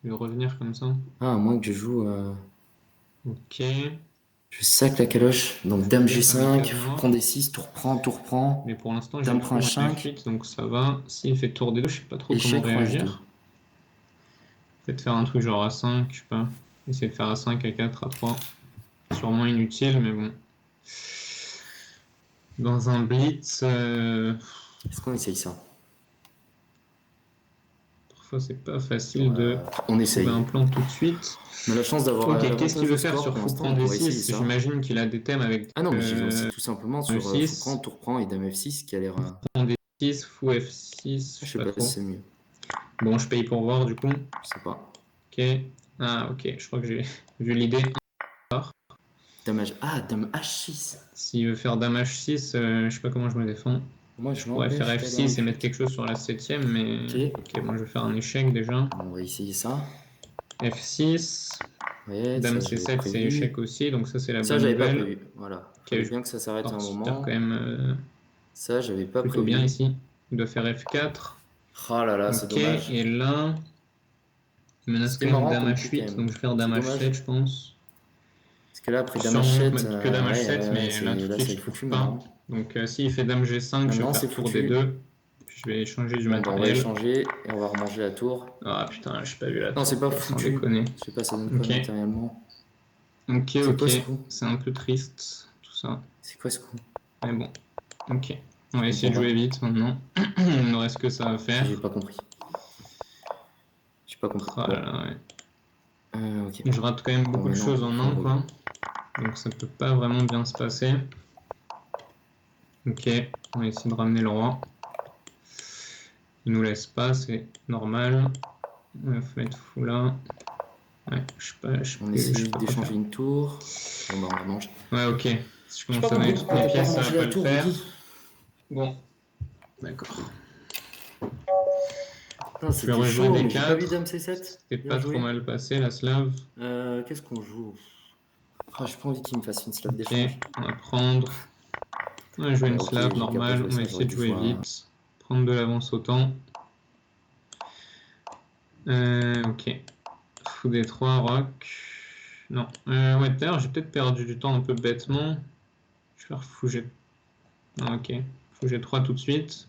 Il veut revenir comme ça. Ah, à moins que je joue. Ok. Je sac la caloche. Donc Je dame fais gaffe à mes G5, cases fou noires. prend D6, tour prend. Mais pour l'instant, j'ai Dame le prend fou en H5. F8, donc ça va. S'il fait tour D2, je sais pas trop comment Échec, roi H2. réagir. Peut-être faire un truc genre A5, je sais pas. Essayer de faire A5, A4, A3. Sûrement inutile, mais bon. Dans un blitz, Est-ce qu'on essaye ça? parfois c'est pas facile de On essaye. trouver un plan tout de suite. On a la chance d'avoir Ok, qu'est-ce qu'il l'avantage veut au faire score sur pour fou l'instant, prend donc on va essayer D6? ça. J'imagine qu'il a des thèmes avec Ah non, mais j'ai aussi tout simplement sur fou E6. prend et dame F6 qui a l'air. Prend D6, fou F6, Je je sais sais pas pas trop. si c'est mieux. Bon, je paye pour voir du coup. Je sais pas. Ok. Ah, ok, je crois que j'ai vu l'idée. Dame H6. S'il veut faire dame H6, je sais pas comment je me défends. Moi, Je pourrais faire F6 et mettre quelque chose sur la 7ème, mais ok, moi je vais faire un échec déjà. On va essayer ça. F6, Ouais, dame ça, j'avais C7 c'est prévu. échec aussi, donc ça c'est la Ça, bonne j'avais pas nouvelle. prévu. Voilà. Ok, Fallait bien que ça s'arrête à un super moment. quand même Ça, j'avais pas plutôt prévu. bien ici. Il doit faire F4. Oh là là, c'est Ok, dommage. et là, Il menace C'était quand même marrant dame comme truc, H8, quand même. donc je vais faire dame C'est H7, dommage. je pense. Parce que là, après dame Sûrement H7, mettre que dame H7, mais là, tout de là, suite, ça est je trouve foutu pas. maintenant. Donc, s'il fait dame G5, je vais Maintenant, faire c'est tour foutu. D2. Puis je vais échanger du Bon, bah, on va matériel. échanger et on va remanger la tour. Ah putain, là, j'ai pas vu la Non, tour, c'est pas quoi, sans foutu. déconner. Je sais pas, ça donne quoi Ok. matériellement. Ok, C'est quoi ce coup? c'est un peu triste, tout ça. C'est quoi ce coup? Mais bon, ok. On va Je essayer de comprends jouer vite maintenant. Il nous reste que ça à faire. J'ai pas compris. J'ai pas compris. Ah Bon. là là, ouais. Ok. Je rate quand même beaucoup de maintenant, choses en un, quoi. Donc ça peut pas vraiment bien se passer. Ok, on va essayer de ramener le roi. Il nous laisse pas, c'est normal. Il faut mettre fou là. Ouais, je sais pas. On essaie d'échanger une tour. Bon, bah, on remange. Ouais, ok. Si je commence à pas donner compris toutes mes pourquoi t'as pièces, pas ça va rangé pas la le tour, faire. Rudy. Bon, d'accord. Putain, Je vais c'était rejouer chaud, des mais j'ai pas vu 4. dame C7. C'était Bien pas joué. trop mal passé la slave. Qu'est-ce qu'on joue? Ah, j'ai pas envie qu'il me fasse une slave Ok, d'échange. on va prendre. On va jouer Ouais, une ok, slave j'ai qu'à pas normale. jouer On va ça, essayer j'aurais de dû jouer jouer un. vite. Prendre de l'avance au temps. Ok. Fou D3, rock. Non. Ouais, d'ailleurs, j'ai peut-être perdu du temps un peu bêtement. Je vais faire fou G. Ah, ok. Fou G3 tout de suite.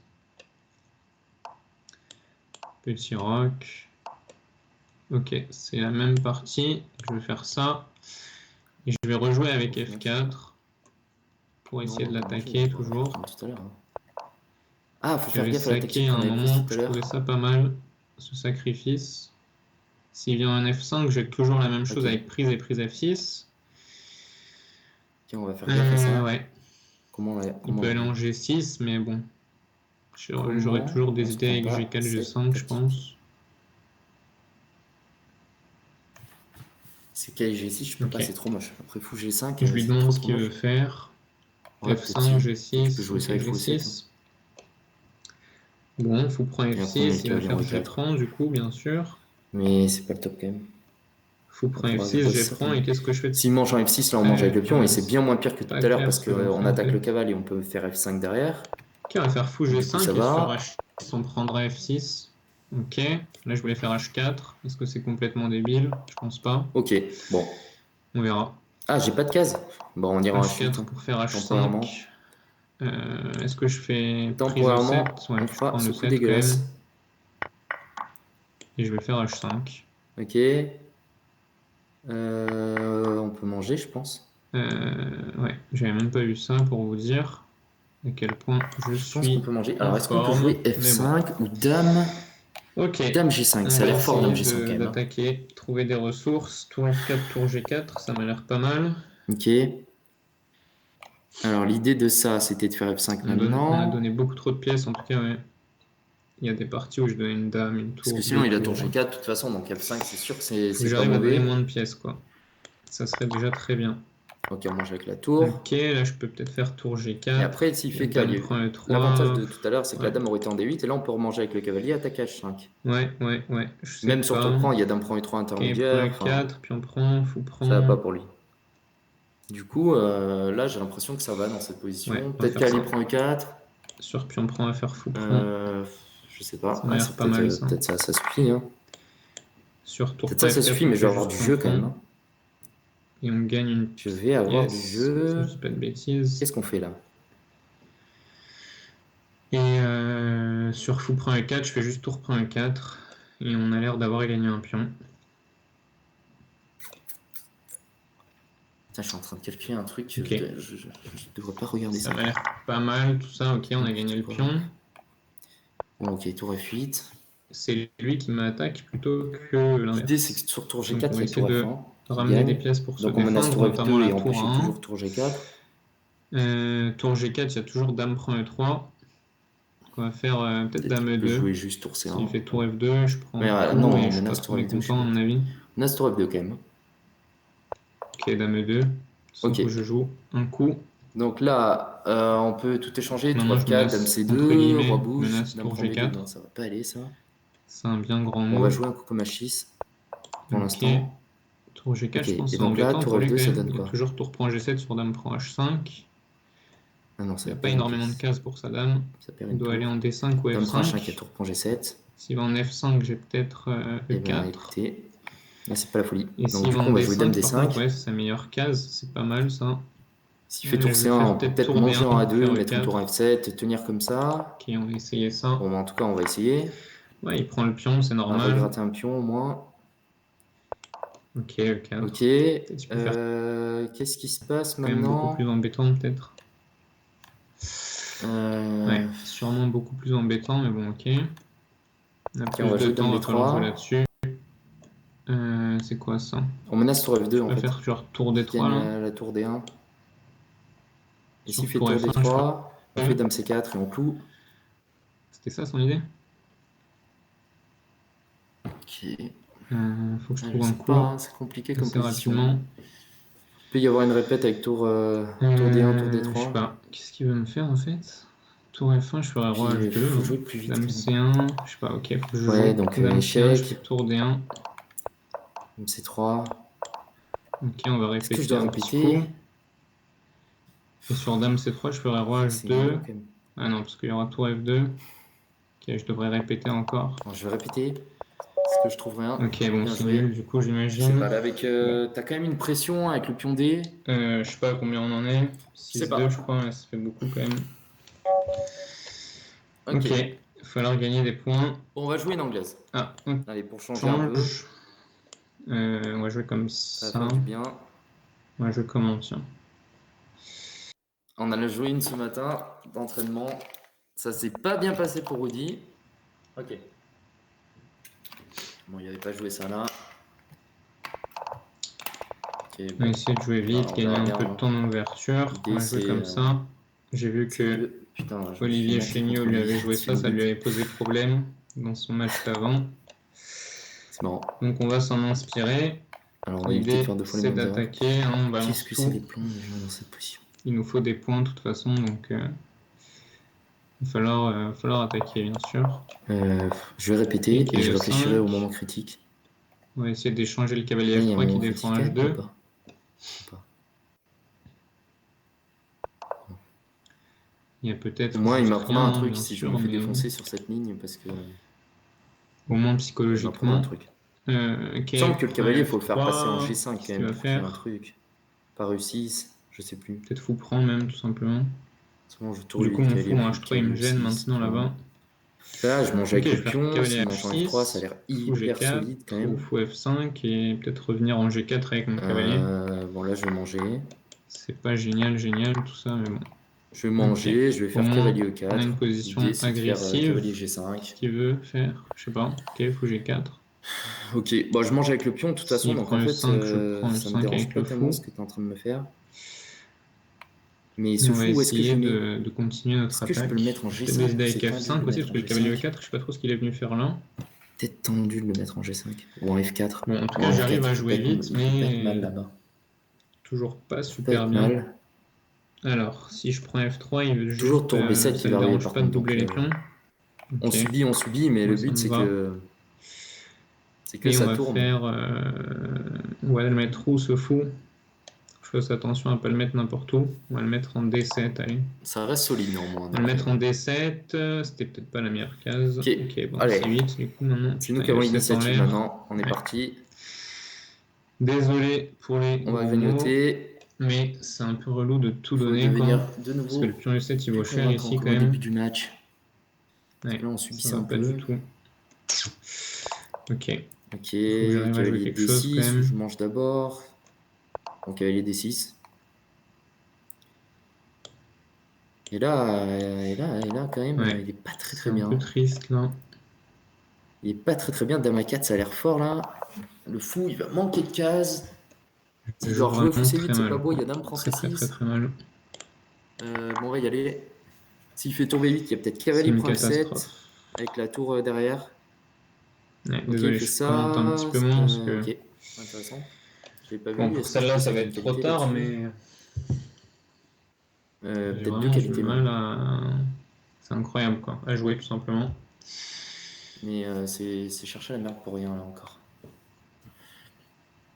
Petit rock. Ok, c'est la même partie. Je vais faire ça. Et je vais rejouer avec F4 pour essayer de l'attaquer toujours. Tout à l'heure. Ah, faut faire J'avais gaffe à la tactique saqué à qu'on un avait prise moment, tout à je l'heure. trouvais ça pas mal, ce sacrifice. S'il vient un F5, j'ai toujours la même chose avec prise et prise F6. Tiens, on va faire gaffe à ça. Ouais. Comment Il peut aller en G6, mais bon. J'aurais toujours des idées avec G4, G5, je pense. C'est qu'avec G6, je peux pas, c'est trop moche. Après fou G5, Je lui demande ce qu'il veut faire. Ouais, F5, G6, tu peux jouer ça avec fou 7. G6. Bon, fou prend F6, il va faire G prend du coup, bien sûr. Mais c'est pas le top quand même. Fou prend F6, G prend, et qu'est-ce que je fais? S'il mange en F6, là on mange avec le pion, et c'est bien moins pire que tout à l'heure parce qu'on attaque le cavalier et on peut faire F5 derrière. Ok, on va faire fou G5, du coup, ça et va. sur H6, on prendra F6. Ok, là je voulais faire H4. Est-ce que c'est complètement débile? Je pense pas. Ok, bon. On verra. Ah, j'ai pas de case. Bon, on ira en H4 H8. pour faire H5. Est-ce que je fais prise au 7? Ouais, on je fera prends ce le coup 7 dégueulasse. quand même. Et je vais faire H5. Ok. On peut manger, je pense. Ouais, j'avais même pas vu ça pour vous dire à quel point je suis. Pense qu'on peut manger. Alors, est-ce qu'on peut jouer F5 ou Dame? Ok. Dame G5, ça a l'air fort Dame G5 quand même. D'attaquer, trouver des ressources. Tour F4, tour G4, ça m'a l'air pas mal. Ok. Alors, l'idée de ça, c'était de faire F5 maintenant. On a donné beaucoup trop de pièces, en tout cas, ouais. Il y a des parties où je donnais une dame, une tour. Parce que sinon, il a tour G4, de toute façon, donc F5, c'est sûr que c'est pas mauvais. J'arrive à donner moins de pièces, quoi. Ça serait déjà très bien. Ok, on mange avec la tour. Ok, là, je peux peut-être faire tour G4. Et après, s'il fait cavalier. L'avantage de tout à l'heure, c'est que la dame aurait été en D8, et là, on peut remanger avec le cavalier, attaque H5. Ouais. Même sur tour prend, il y a dame prend E3 intermédiaire. Ok, prend E4, puis on prend, fou prend. Ça va pas pour lui. Du coup, là, j'ai l'impression que ça va dans cette position. Ouais, peut-être qu'elle prend E4. Sur pion prend à faire fou prend. Je sais pas. Ça m'a l'air pas mal, ça. Peut-être ça suffit. Hein. Sur tour peut-être ça suffit, mais je vais avoir du jeu quand même. Hein. Et on gagne une. Je vais avoir du jeu. Je dis pas de bêtises. Qu'est-ce qu'on fait là? Et sur fou prend E4, je fais juste tour prend E4. Et on a l'air d'avoir gagné un pion. Putain, je suis en train de calculer un truc. Okay. Je devrais pas regarder ça. Ça m'a l'air pas mal, tout ça. Ok, on a gagné le pion. Bon, ok, tour F8. C'est lui qui m'attaque plutôt que l'inverse. L'idée, c'est que sur tour G4, il y a tour F1. Ramener des pièces pour se défendre. Donc on menace tour notamment F2 et la empêcher tour 1. toujours tour G4. Tour G4, il y a toujours dame prend E3. On va faire peut-être dame E2. Je peux jouer juste tour C1. S'il fait tour F2, je prends. Non, je suis pas trop mécontent à mon avis. Menace tour F2 quand même. Ok, dame E2. Ok. Je joue un coup. Donc là, on peut tout échanger. Tour F4, dame C2, roi bouge, dame tour G4. G4. Non, ça va pas aller ça. C'est un bien grand mot. On va jouer un coup comme H6 pour l'instant. Tour G4, je pense. Et donc là, tour F2, ça donne quoi? Toujours tour prend G7 sur dame prend H5. Ah non, ça il n'y a pas énormément de cases pour sa dame. Ça perd il doit aller en D5 ou F5. Dame prend H5 et tour prend G7. S'il va en F5, j'ai peut-être Eh bien, E4. écoutez, là, c'est pas la folie. Et Donc, s'il du va coup, en on va jouer Dame D5, par contre, D5. ouais, c'est sa meilleure case. C'est pas mal, ça. S'il fait Je tour vais C1, faire on peut peut-être peut-être tour manger D1 en pour faire A2, mettre un tour E4. en F7, tenir comme ça. Ok, on va essayer ça. Bon, bah, en tout cas, on va essayer. Ouais, il prend le pion, c'est On va normal. regratter un pion au moins. Ok, E4. Ok. Peut-être il peut faire Qu'est-ce qui se passe quand même beaucoup maintenant? plus embêtant, peut-être. Ouais, sûrement beaucoup plus embêtant, mais bon, ok. On a Ok, plus on va de jouer Dame temps, il va falloir jouer D3. là-dessus. C'est quoi ça? On menace tour F2 Je en peux fait. faire genre tour Qui D3 gagne là. la tour D1. Et s'il Sur fait tour tour F1, je ferai. D3, on fait Dame C4 et on cloue. C'était ça son idée? Ok. Faut que je Je trouve un sais pas, cours hein, c'est compliqué comme assez position. rapidement. Il peut y avoir une répète avec tour D1, tour Je sais D3. pas. Qu'est-ce qu'il veut me faire en fait? Tour F1, je ferais Puis roi il H2. faut Hein. jouer plus vite. Dame C1, je sais pas, ok, faut que je Ouais, joue. donc Dame C1, je fais échec. tour D1. Dame C3. Ok, on va Est-ce que je répéter dois un petit coup. répéter? Et sur Dame C3, je ferai roi C'est énervant H2. quand même. Ah non, parce qu'il y aura tour F2. Ok, je devrais répéter encore. Bon, je vais répéter. Est-ce que je trouve rien? Ok, bon, Bien c'est joué. nul, du coup, Je sais j'imagine. pas, là, avec. Bon. T'as quand même une pression avec le pion D. Je sais pas combien on en est. Je sais 6-2, pas. je crois, ça fait beaucoup quand même. Ok. Ok, il va falloir gagner des points. Bon, on va jouer une anglaise. Ah, on Allez, pour changer un peu. change. On va jouer comme Ça va ça. faire du bien. On va jouer comment, tiens. On en a joué une ce matin d'entraînement. Ça s'est pas bien passé pour Rudy. Ok. Bon, il avait pas joué ça là. Ok, On va bon. essayer de jouer vite, On gagner verra un bien, peu de hein. temps d'ouverture. On L'idée, va jouer c'est, comme ça. J'ai vu que Putain, je me suis Olivier fait mater Chéniaud contre lui lui. avait joué ça, ça lui Limite. avait posé problème dans son match d'avant. C'est marrant. Donc on va s'en inspirer. Alors, on va éviter de L'idée, faire deux fois les c'est mêmes erreurs. d'attaquer. Hein, on Qu'est-ce balance que c'est les tout. plans déjà dans cette position? Il nous faut des points de toute façon, donc il va falloir attaquer, bien sûr. Je vais répéter Ok, et je réfléchirai au 5. moment critique. On va essayer d'échanger le cavalier Là, il y a un F3 qui moment défend critique ou H2. pas? Pas. Il y a peut-être Moi, il juste m'apprendra rien, un truc bien si je sûr, me fais mais défoncer sur cette ligne parce que au moins il m'apprendra un psychologiquement. truc. Ok, Il me semble que le prend cavalier, il faut le faire passer en F3. G5 quand Qu'est-ce qu'il même va pour qu'il y ait un faire? truc. Pas réussi, je sais plus. Peut-être fou prend même, tout simplement. Souvent, je tourne Du coup, le mon cavalier, fou en fou, H3, il me cavalier gêne E6. maintenant là-bas. Là, je mange Ok, avec je le vais faire pion. cavalier Si mange en F3, ça a H6, l'air fou hyper G4, solide quand même. fou F5 et peut-être revenir en G4 avec mon cavalier. Bon, là, je vais manger. C'est pas génial, tout ça, mais bon. Je vais manger, Ok. je vais Au faire moins, cavalier on a E4. une position L'idée, c'est de faire agressive. cavalier Qu'est-ce G5. qu'il veut faire? Je sais pas. Ok, fou G4. Ok, bon, je mange avec le pion de toute façon, S'il donc prend en fait, E5, je prends ça me E5 dérange avec pas le tellement fou. ce que tu es en train de me faire. Mais Et ce on va fou, où est-ce que je essayer le mets? de continuer notre Est-ce que je peux attaque. le mettre en J'ai peut-être G5 des idées ou avec c'est tendu de F5 le aussi, mettre parce en que le cavalier G5? E4, je sais pas trop ce qu'il est venu faire là. Peut-être tendu de le mettre en G5 ou en F4. Bon, en tout En cas, j'arrive F4, à il peut jouer vite, il peut pas être mal mais là-bas. toujours pas Il peut pas super être bien. mal. Alors, si je prends F3, il veut juste, Toujours tour B7 ça qui ne va arriver dérange par pas de contre. Donc, doubler les pions. on Ok, subit, mais moi le ça but me va. c'est que Et on ça va tourne. faire, on va le mettre où ce fou? Je fasse attention à pas le mettre n'importe où. On va le mettre en D7, allez. Ça reste solide néanmoins. On va le mettre en D7, c'était peut-être pas la meilleure case. Ok, Bon, allez. C8 du coup maintenant. C'est nous Putain, qui il y a avons E7 en l'initiative l'air. maintenant. On est Ouais. parti. Désolé pour les On va gros mots, grignoter. mais c'est un peu relou de tout Il faut donner devenir quoi. de Parce que nouveau le pion E7 il vaut plus cher convaincant ici comme quand au début même. du match. Parce que Ouais, là, on ça subissait va un pas peu. du tout. Ok, Ok, il faut que j'arrive à jouer cavalier quelque chose quand D6, même. je mange d'abord. Bon, cavalier D6. Et là, quand même, Ouais, il est pas très c'est très un peu bien. triste là. Il est pas très très bien. Dame A4, ça a l'air fort là. Le fou, il va manquer de cases. Je S'il joue doit rejouer fou vraiment C8, très c'est pas mal. beau. Il y a Dame prend Très très très C6. très mal. Bon, on va y aller. S'il fait tour B8, il y a peut-être C'est cavalier une prend F7 catastrophe. avec la tour derrière. Ouais, Ok, il désolé, fait je commente un petit ça. peu moins parce Ok, que intéressant. Je l'ai pas bon, vu. pour Est-ce que je celle-là peux ça va sortir une être trop qualité tard, là-dessus? mais j'ai Peut-être deux vraiment du qualités mal même. à. C'est incroyable quoi, à jouer tout simplement. Mais c'est chercher la merde pour rien là encore.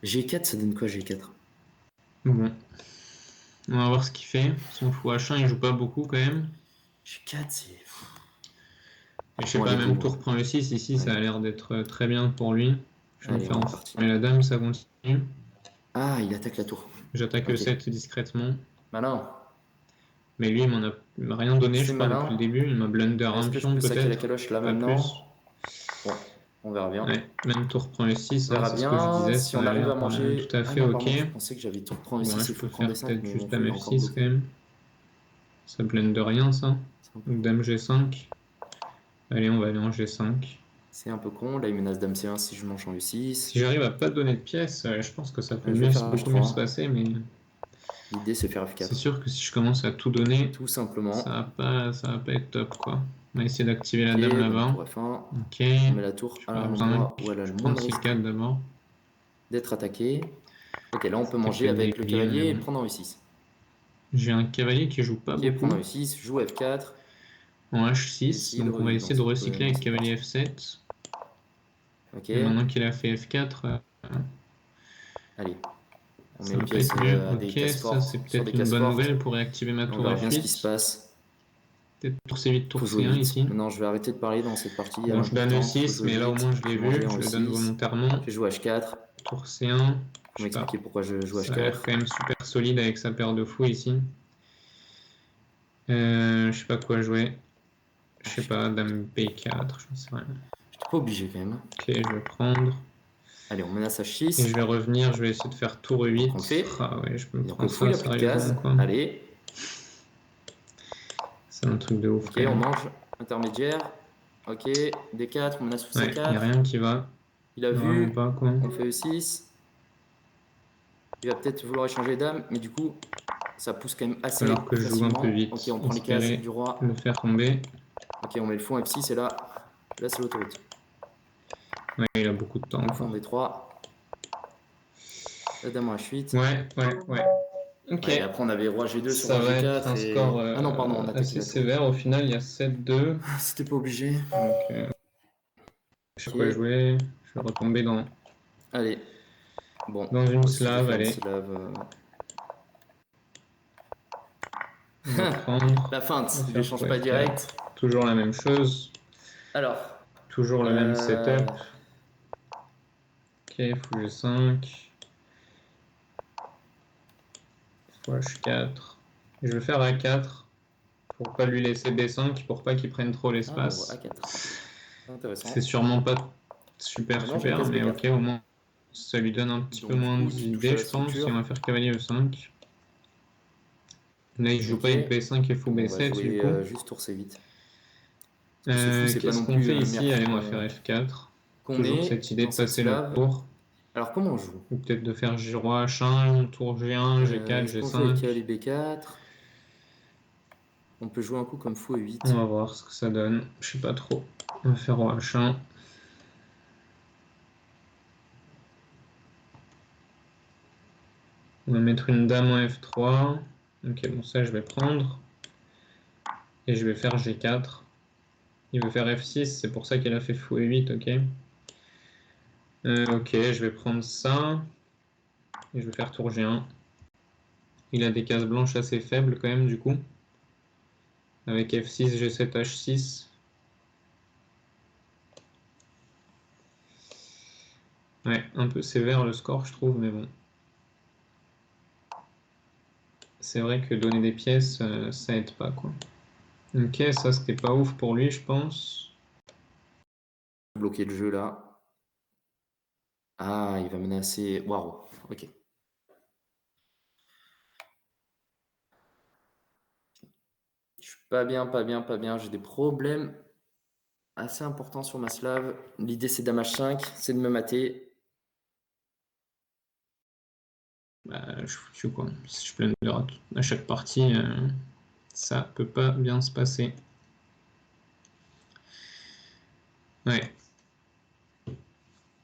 G4, ça donne quoi G4? Bon, on va voir ce qu'il fait. Son fou H1 il joue pas beaucoup quand même. G4, c'est. Et je sais Bon, pas, allez, même go. tour prend E6, ici, ça a l'air d'être très bien pour lui. Je vais me Allez, faire on est parti. enfermer la dame, ça continue. Ah, il attaque la tour. J'attaque Ok. E7 discrètement. Malin. Mais lui, il m'a rien donné, je C'est crois, malin. depuis le début. Il m'a blunder Est-ce un que je pion, peux saquer la peut-être. caloche là Pas maintenant? plus. Bon, on verra bien. Ouais, même tour prend E6, On verra c'est ce que je bien. disais, Si ça on a arrive à l'air manger. tout à Ah fait non, ok. pardon, je pensais que j'avais tour prend Bon, là, E6 je et fou peux prend faire D5, peut-être mais mon juste fou il dame est encore F6 bloqué. quand même. Ça blende rien, ça. C'est un peu Donc con. dame G5. Allez, on va aller en G5. C'est un peu con. Là, il menace dame C1 si je mange en E6. Si j'arrive à pas donner de pièces, je pense que ça peut Je vais faire beaucoup mieux se H3. passer, mais L'idée, c'est faire c'est F4. sûr que si je commence à tout donner, Tout simplement. ça va pas être top, quoi. On va essayer d'activer la Ok, dame donc là-bas. tour F1. Ok. On met la tour Je à pars l'endroit 5. où elle a Je le prends moins le de risque C4 d'abord. d'être attaquée. Ok, là, on peut C'était manger peut-être avec le débile, mais cavalier et bon. prendre en E6. J'ai un cavalier qui joue pas Ok, prendre en beaucoup. E6, joue F4. En Et H6, essayer de donc on va revivre essayer de recycler dans avec cette cavalier partie. F7. Ok, Et maintenant qu'il a fait F4, allez. On met ça les va pas pièces être mieux. à des Ok, cases ça fortes c'est sur des peut-être une cases bonne fortes. nouvelle pour réactiver ma Et on tour verra bien ce qui se F8. passe. Peut-être tour C8, Faut tour jouer C1 vite. ici. Maintenant, je vais arrêter de parler dans cette partie. Elle est Bon, je donne importante. Faut E6, jouer mais là au vite. moins je l'ai Faut manger vu, en je le donne E6. volontairement. Je vais jouer H4. Tour C1, je Faut sais pas. m'expliquer pourquoi je joue Ça a l'air H4. quand même super solide avec sa paire de fous ici. Je sais pas quoi jouer. Je sais pas, dame B4, j'en sais rien. J'étais pas obligé quand même. Ok, je vais prendre. Allez, on menace Et H6. je vais revenir, je vais essayer de faire tour Donc on le E8. fait. Ah ouais, je peux me Et donc le prendre fou, il ça a plus de cases. sérieusement, quoi. Allez. C'est un truc de ouf Ok, quand on même. mange intermédiaire. Ok, D4, on menace sous Ouais, il n'y a C4. rien qui va. Il a Vraiment vu. pas, quoi. On fait E6. Il va peut-être vouloir échanger les dames, mais du coup, ça pousse quand même Il va assez falloir que je joue un peu facilement. vite, Ok, on prend les cases espérer du roi. le faire tomber. Ok, on met le fou en F6 et là c'est l'autoroute. Ouais, il a beaucoup de temps, Le fou quoi. en D3. La dame en H8. Ouais. Ok. Ouais, et après, on avait roi G2 sur Ça roi va être un G4 score et... Ah non, pardon, on attaquait assez la tour. sévère. Au final, il y a 7-2. C'était pas obligé. Donc, je sais Ok. pas quoi jouer. Je vais retomber Allez. Bon, dans moi une aussi, je vais slave. faire une Allez, slave. on va prendre. La On feinte, va il faire échange tour pas F4. direct. Toujours la même chose. Alors, Toujours le même setup. Ok, fou G5. Fou H4. Je vais faire A4 pour pas lui laisser B5, pour pas qu'il prenne trop ah, on voit l'espace. A4. C'est C'est intéressant. sûrement pas super, Maintenant, j'ai case mais B4. ok, au moins ça lui donne un petit peu Donc, du moins coup, il touche à d'idées, la je pense. Et structure. on va faire cavalier E5. Là, il joue Ok. pas avec B5 et fou Bon, on va B7 du jouer coup. juste tour C8. Parce que ce fou, c'est pas Qu'est-ce non qu'on plus fait le ici? meilleur Allez, on fou va faire F4. qu'on Toujours ait cette idée dans de cette passer le slave. tour. Alors, comment on joue? Ou peut-être de faire roi H1, tour G1, G4, Est-ce qu'on joue avec G5. cavalier B4? On peut jouer un coup comme fou On E8. va voir ce que ça donne. Je sais pas trop. On va faire roi H1. On va mettre une dame en F3. Ok, bon, ça je vais prendre. Et je vais faire G4. Il veut faire F6, c'est pour ça qu'il a fait fou E8, ok. Ok, je vais prendre ça. Et je vais faire tour G1. Il a des cases blanches assez faibles quand même, du coup. Avec F6, G7, H6. Ouais, un peu sévère le score, je trouve, mais bon. C'est vrai que donner des pièces, ça aide pas, quoi. Ok, ça c'était pas ouf pour lui, je pense. Bloquer le jeu là. Ah, il va menacer. Waouh, ok. Je suis pas bien, pas bien, pas bien. J'ai des problèmes assez importants sur ma slave. L'idée c'est dame H5, c'est de me mater. Bah, je suis foutu, quoi. Si je blunder à chaque partie, ça peut pas bien se passer. Ouais.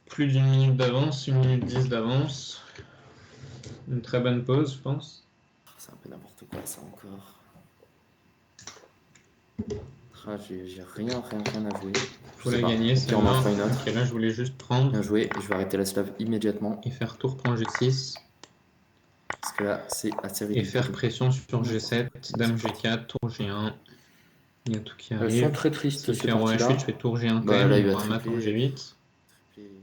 Plus d'une minute d'avance, 1 minute 10 d'avance. Une très bonne pause, je pense. C'est un peu n'importe quoi ça encore. Ah, j'ai rien à jouer. Faut la gagner, Ok, on en fera une autre. Ok, là je voulais juste prendre Bien joué. Je vais arrêter la slave immédiatement. et faire tour prend G6 Parce que là, c'est assez et ridicule. faire pression sur N'importe G7, quoi. dame C'est parti. G4, tour G1. Il y a tout qui Elles arrive. sont très tristes, S'il ces fait roi parties-là. H8, je fais tour G1 quand Bah, même. là, Il il va va mat en tripler. G8. Tripler.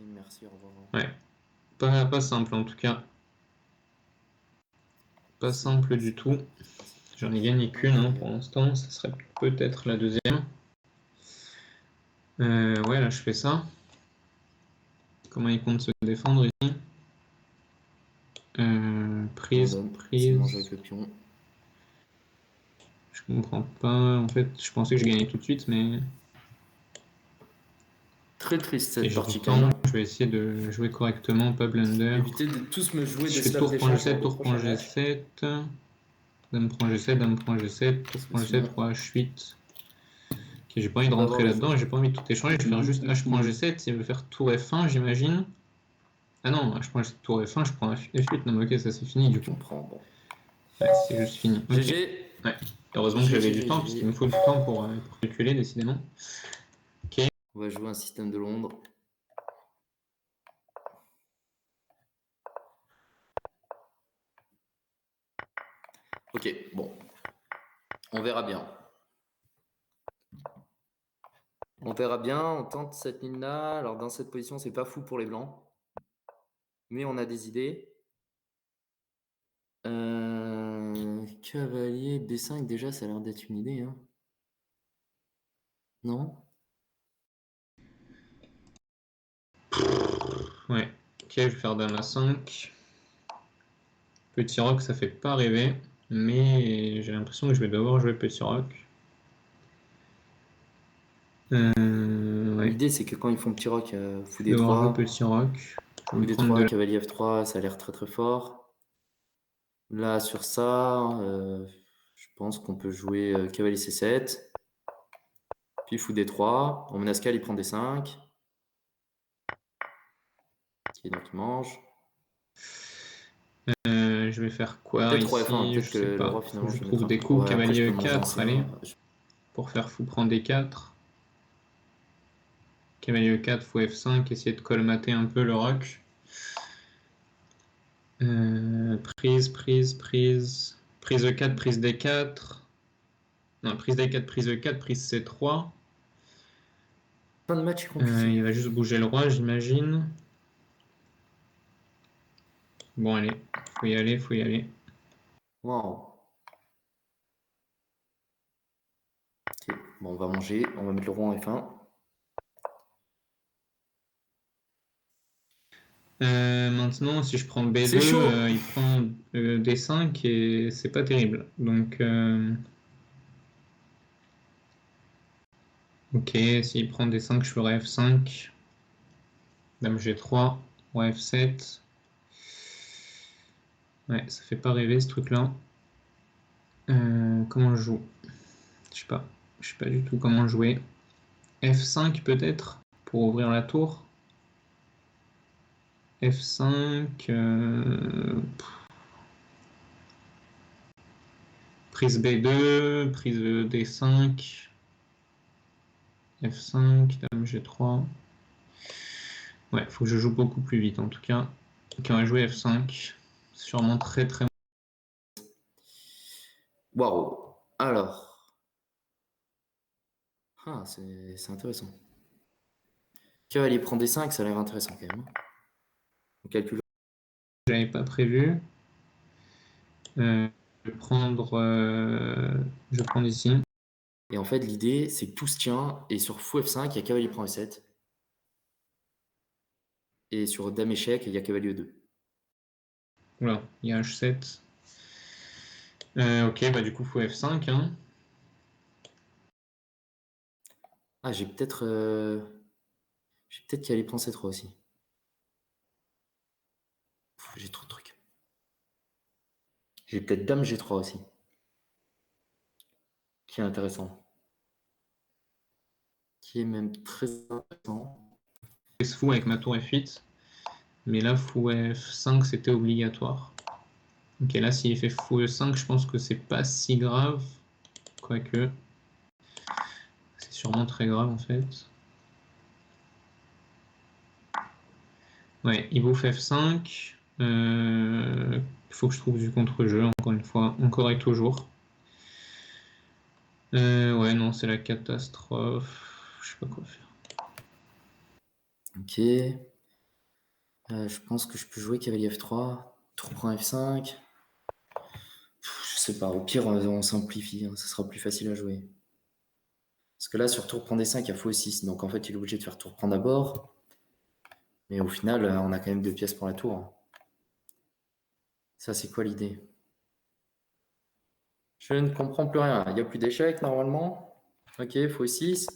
Et merci, au revoir. Ouais. Pas simple en tout cas. Pas simple du tout. J'en ai gagné qu'une pour l'instant. Ça serait peut-être la deuxième. Ouais, là je fais ça. Comment il compte se défendre ici? Prise, C'est manger prise. avec le pion. Je comprends pas. En fait, je pensais que je gagnais tout de suite, mais. Très triste Et cette j'ai du partie quand temps. même. Je vais essayer de jouer correctement, pas blunder. Évitez de tous me jouer Si des je fais slaps tour prend d'échange G7, lors des tour prend prochains matchs. G7. Dame prend G7, dame prend G7, tour prend G7, roi H8. Ok, j'ai pas envie de rentrer là-dedans et j'ai pas envie de tout échanger. Je vais faire juste H prend G7. S'il veut faire tour F1, j'imagine. Ah non, H prend G7, tour F1, je prends F8. Non, mais ok, ça c'est fini du coup. Bon. Ouais, c'est juste fini. Ok. GG. Ouais. Heureusement que j'avais du temps, parce qu'il me faut du temps pour calculer, décidément. Ok. On va jouer un système de Londres. Ok, bon. On verra bien. On verra bien, on tente cette ligne-là. Alors, dans cette position, c'est pas fou pour les blancs. Mais on a des idées. Cavalier B5, déjà, ça a l'air d'être une idée. Hein. Non? Ouais. Ok, je vais faire dame à 5. Petit roc, ça fait pas rêver. Mais j'ai l'impression que je vais devoir jouer petit roc. Ouais. L'idée, c'est que quand ils font petit roc, fou Je vais devoir jouer D3. petit roc. Je vais Fou me prendre D3, de... cavalier F3, ça a l'air très très fort. Là, sur ça, je pense qu'on peut jouer cavalier C7. Puis fou D3. On menace il prend D5. Ok, donc il mange. je vais faire quoi Peut-être roi F1, ici? Je peut-être que sais le pas. roi, Faut que finalement, je je vais mettre trouve un des peu. coups. Ouais, après, je Cavalier peux manger E4, allez. ancien. Pour faire fou prendre D4. Cavalier E4, fou F5. Essayer de colmater un peu le roc. Prise. Prise E4, prise D4. Non, prise D4, prise E4, prise C3. Fin de match est compliqué. Il va juste bouger le roi, j'imagine. Bon, allez. Faut y aller, faut y aller. Waouh. Ok, bon, on va manger. On va mettre le roi en F1. Maintenant, si je prends C'est B2, chaud. il prend D5 et c'est pas terrible. Donc, ok, s'il prend D5, je ferai F5. Dame G3, roi F7. Ouais, ça fait pas rêver ce truc-là. Comment je joue? Je sais pas. Je sais pas du tout comment jouer. F5 peut-être pour ouvrir la tour. F5. Prise B2, prise D5. F5, dame G3. Ouais, faut que je joue beaucoup plus vite en tout cas. Ok, on va jouer F5. Sûrement très très. Waouh. Alors. Ah, c'est intéressant. Cavalier prend D5, ça a l'air intéressant quand même. On calcule. J'avais pas prévu. Je vais prendre. Je vais prendre ici. Et en fait, l'idée, c'est que tout se tient. Et sur fou F5, il y a cavalier prend E7. Et sur dame échec, il y a cavalier E2. Oula, il y a H7. Ok, bah du coup, faut F5. Hein. Ah, j'ai peut-être cavalier prend C3 aussi. J'ai trop de trucs. J'ai peut-être dame G3 aussi. Qui est intéressant. Qui est même très intéressant. Je fou avec ma tour F8. Mais là, fou F5, c'était obligatoire. Ok, là, s'il fait fou E5, je pense que c'est pas si grave. Quoique. C'est sûrement très grave en fait. Ouais, il bouffe F5. Il faut que je trouve du contre-jeu, encore une fois. Encore et toujours. Ouais, non, c'est la catastrophe. Je sais pas quoi faire. Ok. Je pense que je peux jouer cavalier F3. Tour prend F5. Je sais pas. Au pire, on simplifie. Hein, ça sera plus facile à jouer. Parce que là, sur tour prend D5, il y a fou 6. Donc en fait, il est obligé de faire tour prend d'abord. Mais au final, on a quand même 2 pièces pour la tour. Hein. Ça, c'est quoi l'idée? Je ne comprends plus rien. Il n'y a plus d'échecs normalement. Ok, fou 6.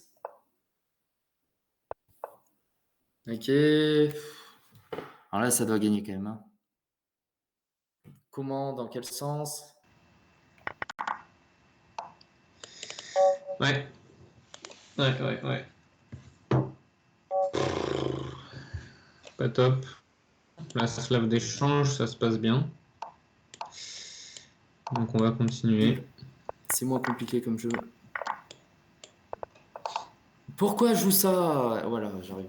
Ok. Alors là, ça doit gagner quand même. Hein. Comment? Dans quel sens? Ouais. Ouais. Pas top. Là, ça se lave d'échange, ça se passe bien. Donc on va continuer. C'est moins compliqué comme jeu. Pourquoi je joue ça? Voilà, j'arrive.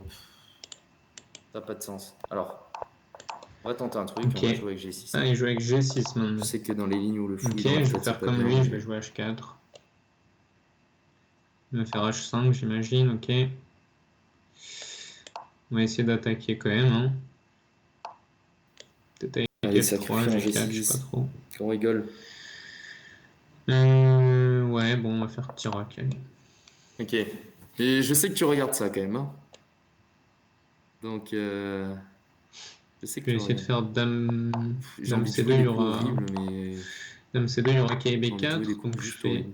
Ça n'a pas de sens. Alors, on va tenter un truc, Ok. on va jouer avec G6. Ah, il joue avec G6 Je maintenant. sais que dans les lignes où le fou Ok, est dans la je vais tête, c'est faire pas comme bien. lui, Mais... je vais jouer H4. Il va faire H5, j'imagine, ok. On va essayer d'attaquer quand même. Hein. Peut-être avec Allez, F3, sacrifier un G4, je sais pas G6. trop. On rigole. Ouais, bon, on va faire Tirac. Allez. Ok. Et je sais que tu regardes ça quand même. Hein. Donc, je sais Je que vais tu essayer de regardes. faire Dame, J'ai Dame envie de C2, jouer il y des coups aura. horribles, mais Dame C2, il y aura K j'ai envie de jouer des B4. coups Donc juste horribles.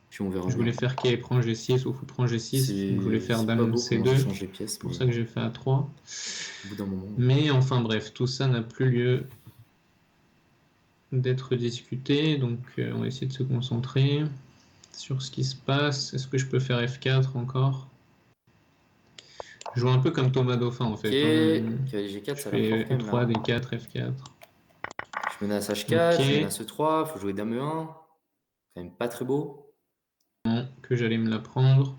Puis on verra je voulais bien. faire K prend G6 ou Fou prend G6. Donc je voulais faire C'est pas Dame beau comment C2. j'échange les pièces, C'est pour mais ça que j'ai fait A3. au bout d'un moment. Mais enfin bref, tout ça n'a plus lieu d'être discuté. Donc on va essayer de se concentrer sur ce qui se passe. Est-ce que je peux faire F4 encore? Je joue un peu comme Thomas Dauphin en Ok. fait. Hein. Cavalier G4, Je ça a l'air fort fais quand même là. E3, D4, F4. Je menace H4, je Ok, menace E3, faut jouer Dame E1. Quand même pas très beau. que j'allais me la prendre.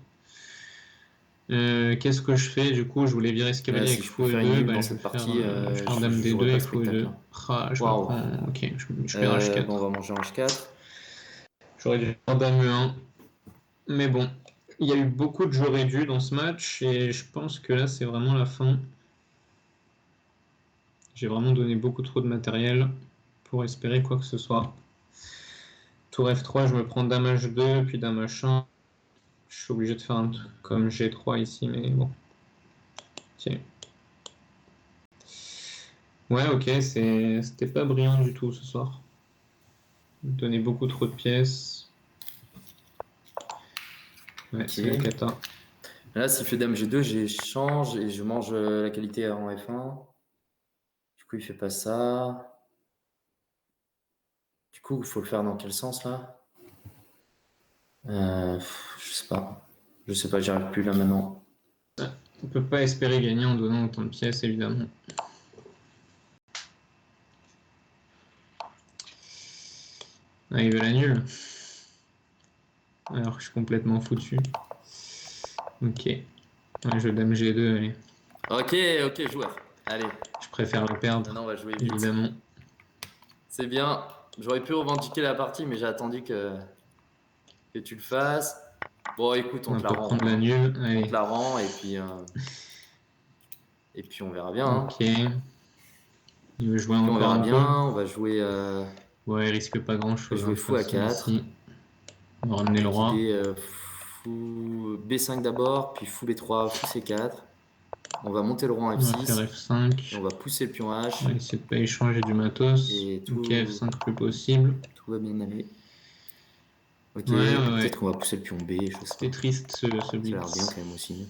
Qu'est-ce que je fais? Du coup, je voulais virer ce Là, cavalier si avec je peux fou faire une E2. nulle Bah, dans cette partie, je vais faire je Dame jouerai D2 pas et le fou spectacle. E2. Hein. Ah, je me Waouh. prends. Ok, je perds H4. Bon, on va manger en H4. J'aurais dû faire Dame E1. Mais bon, il y a eu beaucoup de jeux réduits dans ce match et je pense que là, c'est vraiment la fin. J'ai vraiment donné beaucoup trop de matériel pour espérer quoi que ce soit. Tour F3, je me prends Dame H2, puis Dame H1. Je suis obligé de faire un truc comme G3 ici, mais bon. Ok. Ouais, ok, c'était pas brillant du tout ce soir. Donner beaucoup trop de pièces. Ouais, Ok. c'est la cata. Là, s'il fait Dame G2, j'échange et je mange la qualité en F1. Du coup, il fait pas ça. Du coup, il faut le faire dans quel sens là? Je sais pas. Je sais pas, j'y arrive plus là maintenant. On peut pas espérer gagner en donnant autant de pièces, évidemment. Ah, il veut la nulle. Alors que je suis complètement foutu. Ok. Ouais, je Dame G2, allez. Ok, joueur. Allez, Je préfère la perdre, maintenant on va jouer vite. évidemment. C'est bien. J'aurais pu revendiquer la partie, mais j'ai attendu que tu le fasses. Bon, écoute, on On te va la pas rend. prendre la Hein. nulle, On allez. te la rend et puis on verra bien. Hein. Ok. Il veut jouer Puis on encore verra un bien. peu. On va jouer, Ouais, il risque pas grand chose, de toute fou à façon, 4. ici. On va ramener le Avec roi. idée fou B5 d'abord, puis fou B3, fou C4. On va monter le roi en On va faire F6 et on F5. va pousser le pion On va H essayer de pas échanger du matos. et Ok, tout, F5 plus possible. tout va bien aller. Ok, Ouais. peut-être qu'on va pousser le pion B, je sais C'était pas. triste ce Ça a l'air bien blitz. quand même aussi.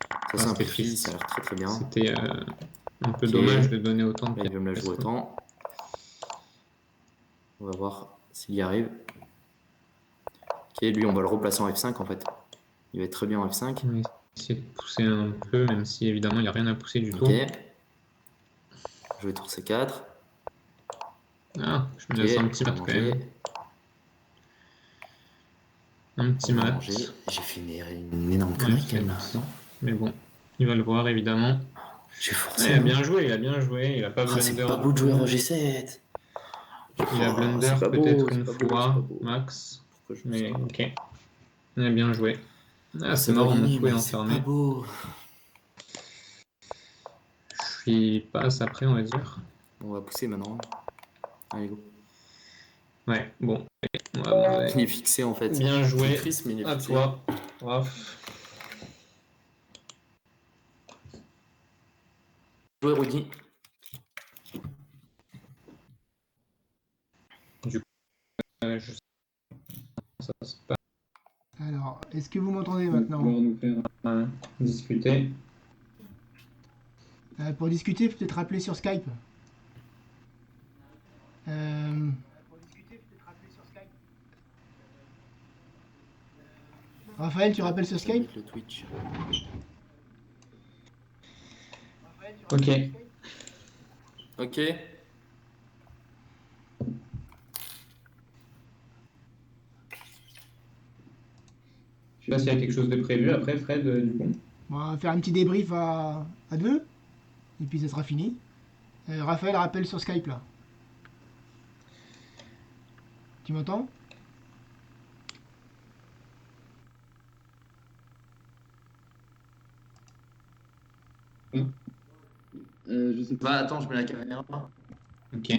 Ça Enfin, c'était simplifie, ça a triste. l'air très très bien. C'était un peu Ok, dommage de donner autant de là il veut me la pièces, jouer quoi. autant. On va voir s'il y arrive. Ok, lui on va le replacer en F5 en fait. Il va être très bien en F5. On va essayer de pousser un peu, même si évidemment il n'y a rien à pousser du Ok, tout. jouer tour C4. Ah, je me Ok, laisse un petit on va mat quand même. manger. Un On petit va mat. manger. J'ai fait une énorme Ouais, connerie quand même là, non? mais bon, il va le voir évidemment. J'ai Ouais, forcé, il a hein. bien joué, il a bien joué. Il a pas Ah, c'est blunder pas du beau de jouer coup. en G7. Il a Oh, blunder c'est pas beau, peut-être c'est une pas beau, c'est pas fois, beau. max. Mais ok. Bien joué. Ah, c'est Ça va marrant, mon gagner, fouet mais c'est enfermé. pas beau. Je suis passe après, on va dire. On va pousser maintenant. Allez, go. Ouais, bon. Ouais, Il est fixé en fait. bien joué. C'est triste, mais il est À fixé. toi. Raph. Jouer Rudy. Je sais pas, ça se passe. Alors, est-ce que vous m'entendez Pour maintenant? nous faire discuter. Pour discuter, peut-être rappeler sur Skype. Euh, Raphaël, tu rappelles sur Je vais Skype? mettre le Twitch. Ok. Ok. Je sais pas s'il y a quelque chose de prévu après, Fred, du coup. On va faire un petit débrief à deux, et puis ça sera fini. Raphaël, rappelle sur Skype là. Tu m'entends? Je sais pas. Attends, je mets la caméra. Ok.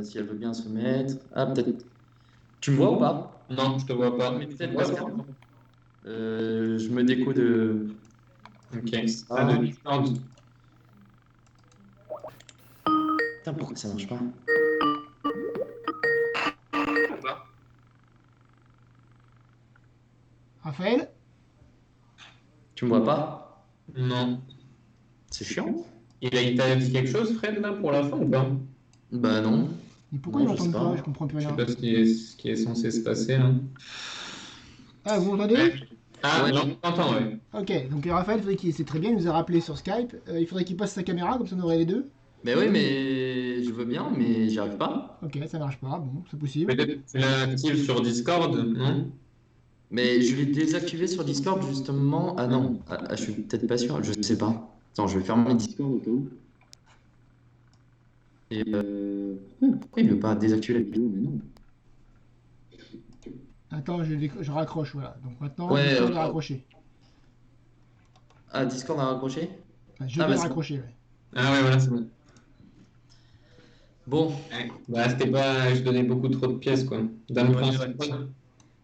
Si elle veut bien se mettre. Ah, peut-être. Tu me vois ou pas? Non, je te vois pas. Mais peut-être parce que je me déco de. Ok. Ah. Pas de Discord. Putain, pourquoi ça marche pas? Raphaël? Tu me vois pas? Non. C'est chiant. Il t'a dit quelque chose, Fred, là, pour la fin ou pas? Bah non. Mais pourquoi Non, ils je sais m'entendent pas? pas. Je comprends plus Je sais rien. pas ce qui est censé se passer, là. Ah, vous m'entendez? Ah, Ouais. là, on t'entend, ouais. Ok, donc Raphaël, c'est très bien, il nous a rappelé sur Skype. Il faudrait qu'il passe sa caméra, comme ça on aurait les deux. Mais oui, mais je veux bien, mais j'y arrive pas. Ok, ça marche pas, bon, c'est possible. Peut-être tu l'actives sur Discord, non? Mais je l'ai désactivé sur Discord justement. Ah non, je suis peut-être pas sûr, je sais pas. Attends, je vais fermer Discord au cas où. Et pourquoi il veut pas désactiver la vidéo? Mais non. Attends, je raccroche, voilà. Donc maintenant, Ouais, Discord est raccroché. ah, Discord a raccroché? Enfin, je Ah viens bah de c'est bon. raccrocher, ouais. Ah ouais, voilà, c'est bon. Bon. Ouais. Bah, c'était pas. Je donnais beaucoup trop de pièces, quoi. Dame Ouais, prend ouais. cette fois.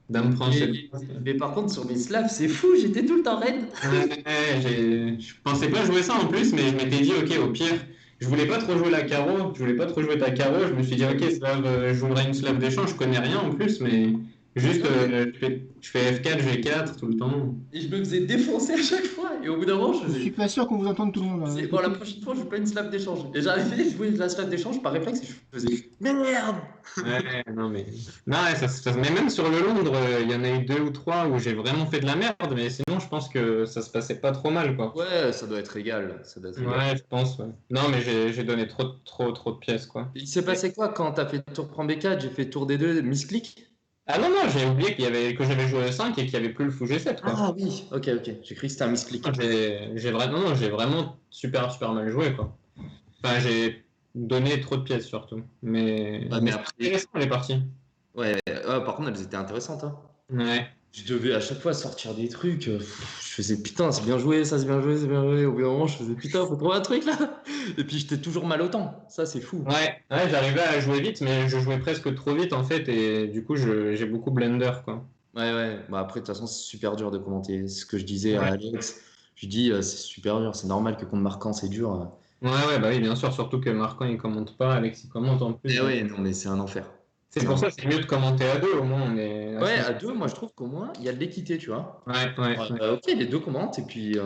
Dame prend cette fois. Mais par contre, sur mes slaves, c'est fou, j'étais tout le temps raide. Ouais, je pensais pas jouer ça en plus, mais je m'étais dit, ok, au pire, je voulais pas trop jouer la carreau, je voulais pas trop jouer ta carreau, je me suis dit, ok, slave, je jouerai une slave d'échange, je connais rien en plus, mais juste, je fais F4, G4 tout le temps. Et je me faisais défoncer à chaque fois. Et au bout d'un moment, je Je suis faisais. pas sûr qu'on vous entende tout le monde, hein. Bon, la prochaine fois, je veux pas une slave d'échange. Et j'arrivais, je jouais la slave d'échange par réflexe et je faisais. Merde! Ouais, non, mais. Non, ouais, mais même sur le Londres, il y en a eu 2 ou 3 où j'ai vraiment fait de la merde, mais sinon, je pense que ça se passait pas trop mal, quoi. Ouais, ça doit être égal. Ça doit être égal. Ouais, je pense, ouais. Non, mais j'ai donné trop de pièces, quoi. Il s'est passé quoi quand t'as fait tour prend B4, j'ai fait tour D2, misclick? Ah non, non, j'ai oublié que j'avais joué le 5 et qu'il n'y avait plus le fou G7, quoi. Ah oui, ok, ok. J'ai cru que c'était un misclick. J'ai vraiment super mal joué, quoi. Enfin, j'ai donné trop de pièces, surtout. Mais, Ouais, mais c'est après. intéressant, les parties. Ouais, par contre, elles étaient intéressantes, hein. Ouais. Je devais à chaque fois sortir des trucs. Je faisais putain, c'est bien joué, ça c'est bien joué, c'est bien joué. Au bout d'un moment, je faisais putain, faut trouver un truc là. Et puis j'étais toujours mal au temps. Ça, c'est fou. Ouais, j'arrivais à jouer vite, mais je jouais presque trop vite, en fait, et du coup, j'ai beaucoup blender, quoi. Ouais, ouais. Bah après, de toute façon, c'est super dur de commenter. C'est ce que je disais à Ouais. Alex. Je dis, c'est super dur. C'est normal que contre marquant, c'est dur. Ouais, bah oui, bien sûr, surtout que Marquand, il commente pas, Alex, il commente en plus. Et Donc. ouais, non, mais c'est un enfer. C'est pour ça que c'est mieux de commenter à deux, au moins, on est Ouais, assez. à deux, moi je trouve qu'au moins, il y a de l'équité, tu vois. Ouais. Ok, les deux commentent, et puis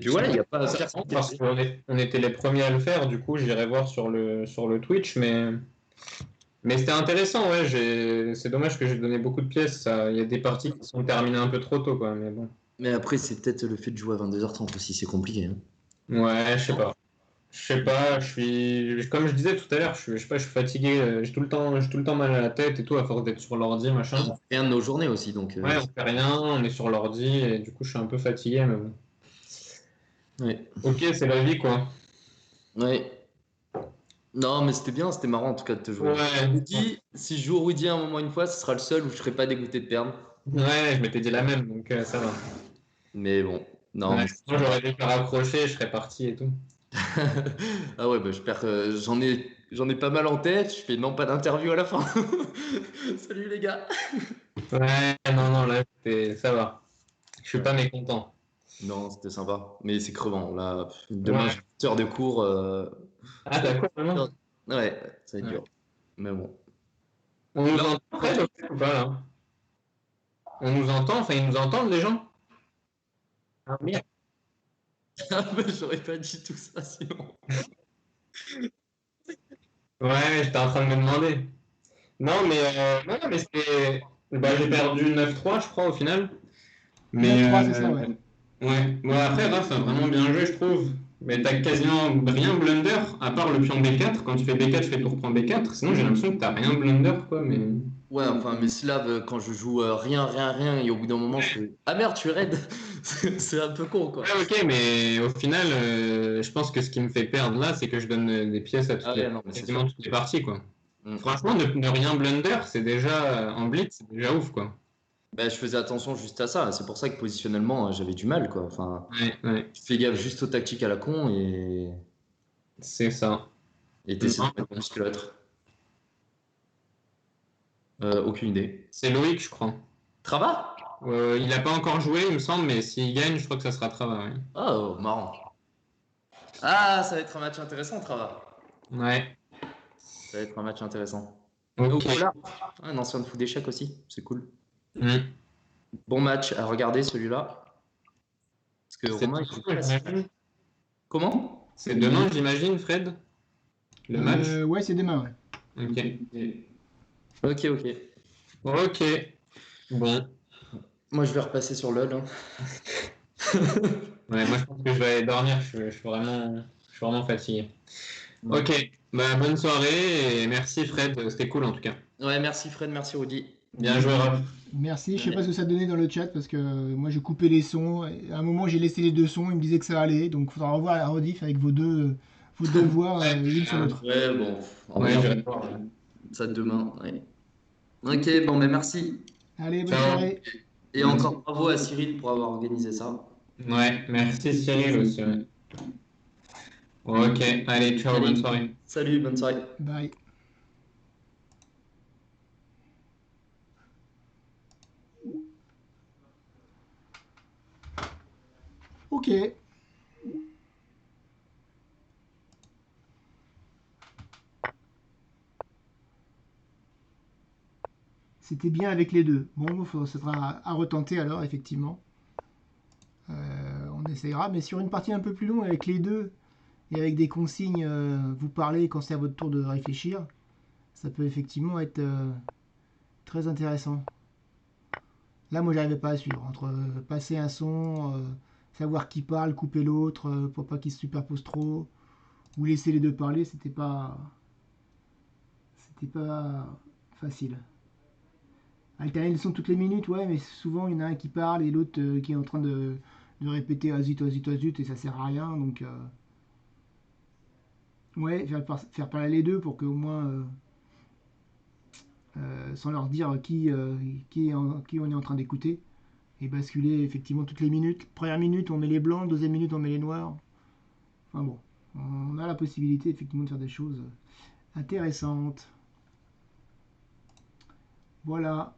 voilà, il n'y a pas à se faire Parce qu'on était les premiers à le faire, du coup, j'irai voir sur le Twitch, mais c'était intéressant, ouais. C'est dommage que j'ai donné beaucoup de pièces. Il y a des parties qui sont terminées un peu trop tôt, quoi, mais bon. Mais après, c'est peut-être le fait de jouer à 22h30 aussi, c'est compliqué, hein. Ouais, je sais pas. Je sais pas, comme je disais tout à l'heure, je sais pas, je suis fatigué, j'ai tout le temps mal à la tête et tout, à force d'être sur l'ordi, machin. On fait rien de nos journées aussi, donc. Ouais, on fait rien, on est sur l'ordi, et du coup, je suis un peu fatigué, mais bon. Ouais. Ok, c'est la vie, quoi. Ouais. Non, mais c'était bien, c'était marrant en tout cas de te jouer. Ouais, Rudy, si je joue Rudy un moment une fois, ce sera le seul où je serai pas dégoûté de perdre. ouais, je m'étais dit la même, donc ça va. Mais bon, non, Ouais, mais c'est moi j'aurais sympa. dû me raccrocher, je serais parti et tout. Ah ouais, bah, je perds, j'en ai pas mal en tête. Je fais non, pas d'interview à la fin. Salut les gars. Ouais, non, non, là, ça va. Je suis pas Ouais. mécontent. Non, c'était sympa. Mais c'est crevant. Là, demain, j'ai Ouais. 8 heures de cours. Ah, t'as quoi maintenant? Ouais, ça va être Ouais. dur. Mais bon. On nous Là, entend, on Fred, est ou pas, là? On nous entend, enfin, ils nous entendent, les gens? Ah, merde. Ah, bah, j'aurais pas dit tout ça sinon. Ouais, j'étais en train de me demander. Non, non, mais c'était. Bah, j'ai perdu 9-3, je crois, au final. Mais 9-3, c'est ça, ouais. ouais. Bon, après, Raph a vraiment bien joué, je trouve. Mais t'as quasiment rien blunder, à part le pion B4. Quand tu fais B4, tu fais tour prend B4. Sinon, j'ai l'impression que t'as rien blunder, quoi. Mais Ouais, enfin, mes syllabes, quand je joue rien, rien, rien, et au bout d'un moment, je fais ah merde, je suis raide. C'est un peu con, quoi. ouais, ok, mais au final, je pense que ce qui me fait perdre là, c'est que je donne des pièces à Ah ouais, non, mais c'est quasiment sûr. toutes les parties, quoi. Mm. Franchement, ne rien blunder, c'est déjà en blitz, c'est déjà ouf, quoi. Bah, je faisais attention juste à ça. C'est pour ça que positionnellement, j'avais du mal, quoi. Enfin, Ouais, ouais, tu fais gaffe juste aux tactiques à la con c'est ça. et t'essaies de Non, mettre plus que l'autre. Aucune idée. c'est Loïc, je crois. Trava? Il a pas encore joué, il me semble, mais s'il gagne, je crois que ça sera Trava, Ah, oh, marrant. Ah, ça va être un match intéressant, Trava. ouais. Ouais, Ça va être un match intéressant. Au ok. Polar, un ancien de fou d'échecs aussi. C'est cool. Hmm. Bon match à regarder celui-là. Parce que C'est Romain, il joue demain, pas si. j'imagine. Comment? C'est demain, j'imagine, Fred, le match. Ouais, c'est demain, ouais. Ok. Ok, ok. Ok. Bon. Moi, je vais repasser sur LoL, hein. Ouais, moi, je pense que je vais aller dormir. Je suis vraiment fatigué. Ouais. Ok. Bah, bonne soirée et merci, Fred. C'était cool en tout cas. Ouais, merci Fred, merci Rudy. Bien joué, Raph. Merci. Je sais pas ce Ouais. que ça donnait dans le chat parce que moi, j'ai coupé les sons. Et à un moment, j'ai laissé les deux sons. Il me disait que ça allait. Donc, il faudra revoir la rediff avec vos deux voix Ouais, l'une sur l'autre. Ouais, bon, on ouais, regarde j'irai voir. ça demain. Ouais. Ok, bon, ben merci. Allez, bonne Ciao. soirée. Et encore bravo à Cyril pour avoir organisé ça. Ouais, merci Cyril aussi. Ouais. Ok, allez, ciao, bonne Allez, soirée. salut, bonne soirée. Bye. Ok. C'était bien avec les deux. Bon, ça sera à retenter alors, effectivement. On essayera. Mais sur une partie un peu plus longue avec les deux et avec des consignes, vous parlez quand c'est à votre tour de réfléchir, ça peut effectivement être très intéressant. Là, moi, j'arrivais pas à suivre. Entre passer un son, savoir qui parle, couper l'autre, pour pas qu'ils se superposent trop, ou laisser les deux parler, c'était pas facile. Alterner le son toutes les minutes, ouais, mais souvent il y en a un qui parle et l'autre qui est en train de répéter azut, azut, azut, et ça sert à rien. Donc, ouais, faire parler les deux pour qu'au moins, sans leur dire qui on est en train d'écouter, et basculer effectivement toutes les minutes. Première minute, on met les blancs, deuxième minute, on met les noirs. Enfin bon, on a la possibilité effectivement de faire des choses intéressantes. Voilà.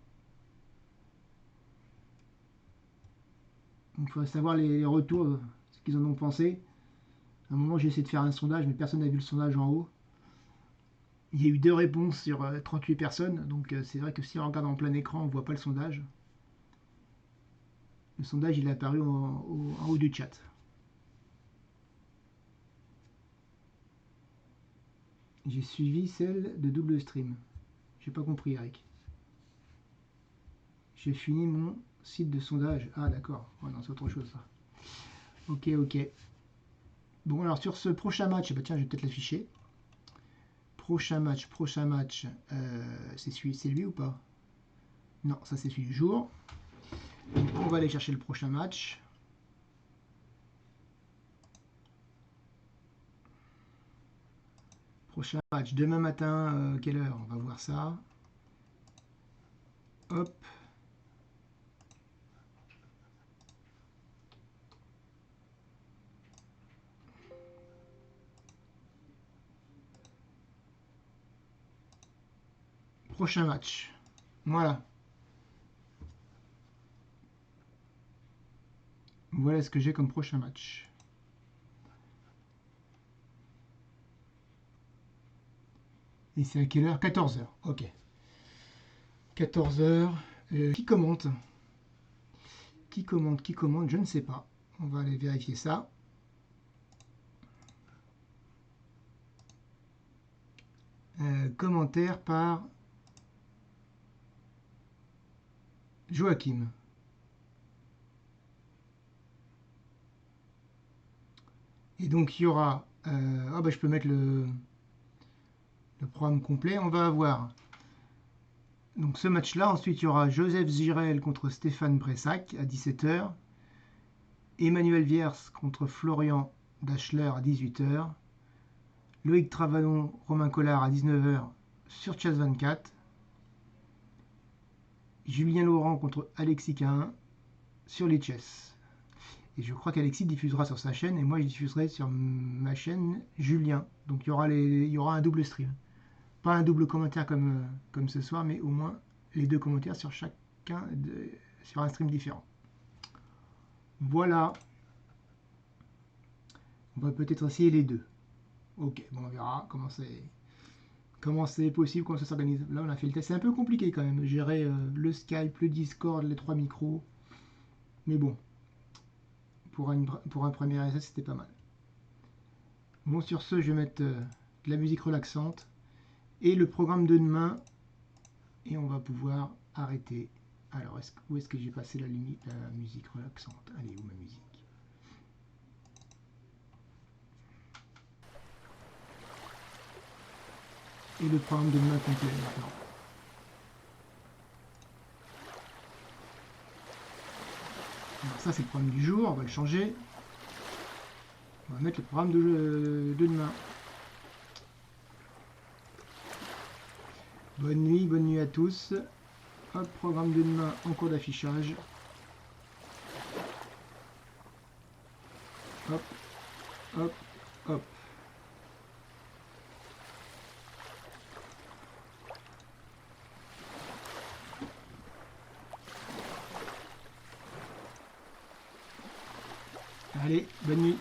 Donc il faudrait savoir les retours, ce qu'ils en ont pensé. À un moment, j'ai essayé de faire un sondage, mais personne n'a vu le sondage en haut. Il y a eu deux réponses sur 38 personnes, donc c'est vrai que si on regarde en plein écran, on ne voit pas le sondage. Le sondage, il est apparu en haut du chat. J'ai suivi celle de double stream. J'ai pas compris, Eric. J'ai fini mon site de sondage. Ah, d'accord. Ouais, non, c'est autre chose, ça. Ok, ok. Bon, alors sur ce prochain match, bah tiens, je vais peut-être l'afficher. Prochain match, c'est lui ou pas? Non, ça c'est celui du jour. Donc, on va aller chercher le prochain match. Prochain match, demain matin, quelle heure? On va voir ça. Hop. Prochain match. Voilà. Voilà ce que j'ai comme prochain match. Et c'est à quelle heure? 14 h. Ok. 14 h. Qui commente? Qui commente? Qui commente? Je ne sais pas. On va aller vérifier ça. Commentaire par Joachim. Et donc il y aura... je peux mettre le programme complet. On va avoir donc ce match-là. Ensuite, il y aura Joseph Girel contre Stéphane Bressac à 17 h. Emmanuel Viers contre Florian Dachler à 18 h. Loïc Travallon, Romain Collard à 19 h sur Chess 24. Julien Laurent contre Alexis Cahin sur Lichess. Et je crois qu'Alexis diffusera sur sa chaîne et moi je diffuserai sur ma chaîne Julien. Donc il y aura un double stream. Pas un double commentaire comme ce soir, mais au moins les deux commentaires sur sur un stream différent. Voilà. On va peut-être essayer les deux. Ok, bon on verra comment c'est possible, comment ça s'organise. Là on a fait le test, c'est un peu compliqué quand même, gérer le Skype, le Discord, les 3 micros. Mais bon, pour un premier essai c'était pas mal. Bon, sur ce je vais mettre de la musique relaxante et le programme de demain et on va pouvoir arrêter. Alors où est-ce que j'ai passé la musique relaxante? Allez, où ma musique? Et le programme de demain complet maintenant. Alors ça c'est le programme du jour, on va le changer. On va mettre le programme de demain. Bonne nuit à tous. Hop, programme de demain en cours d'affichage. Hop, hop, hop. Allez, bonne nuit.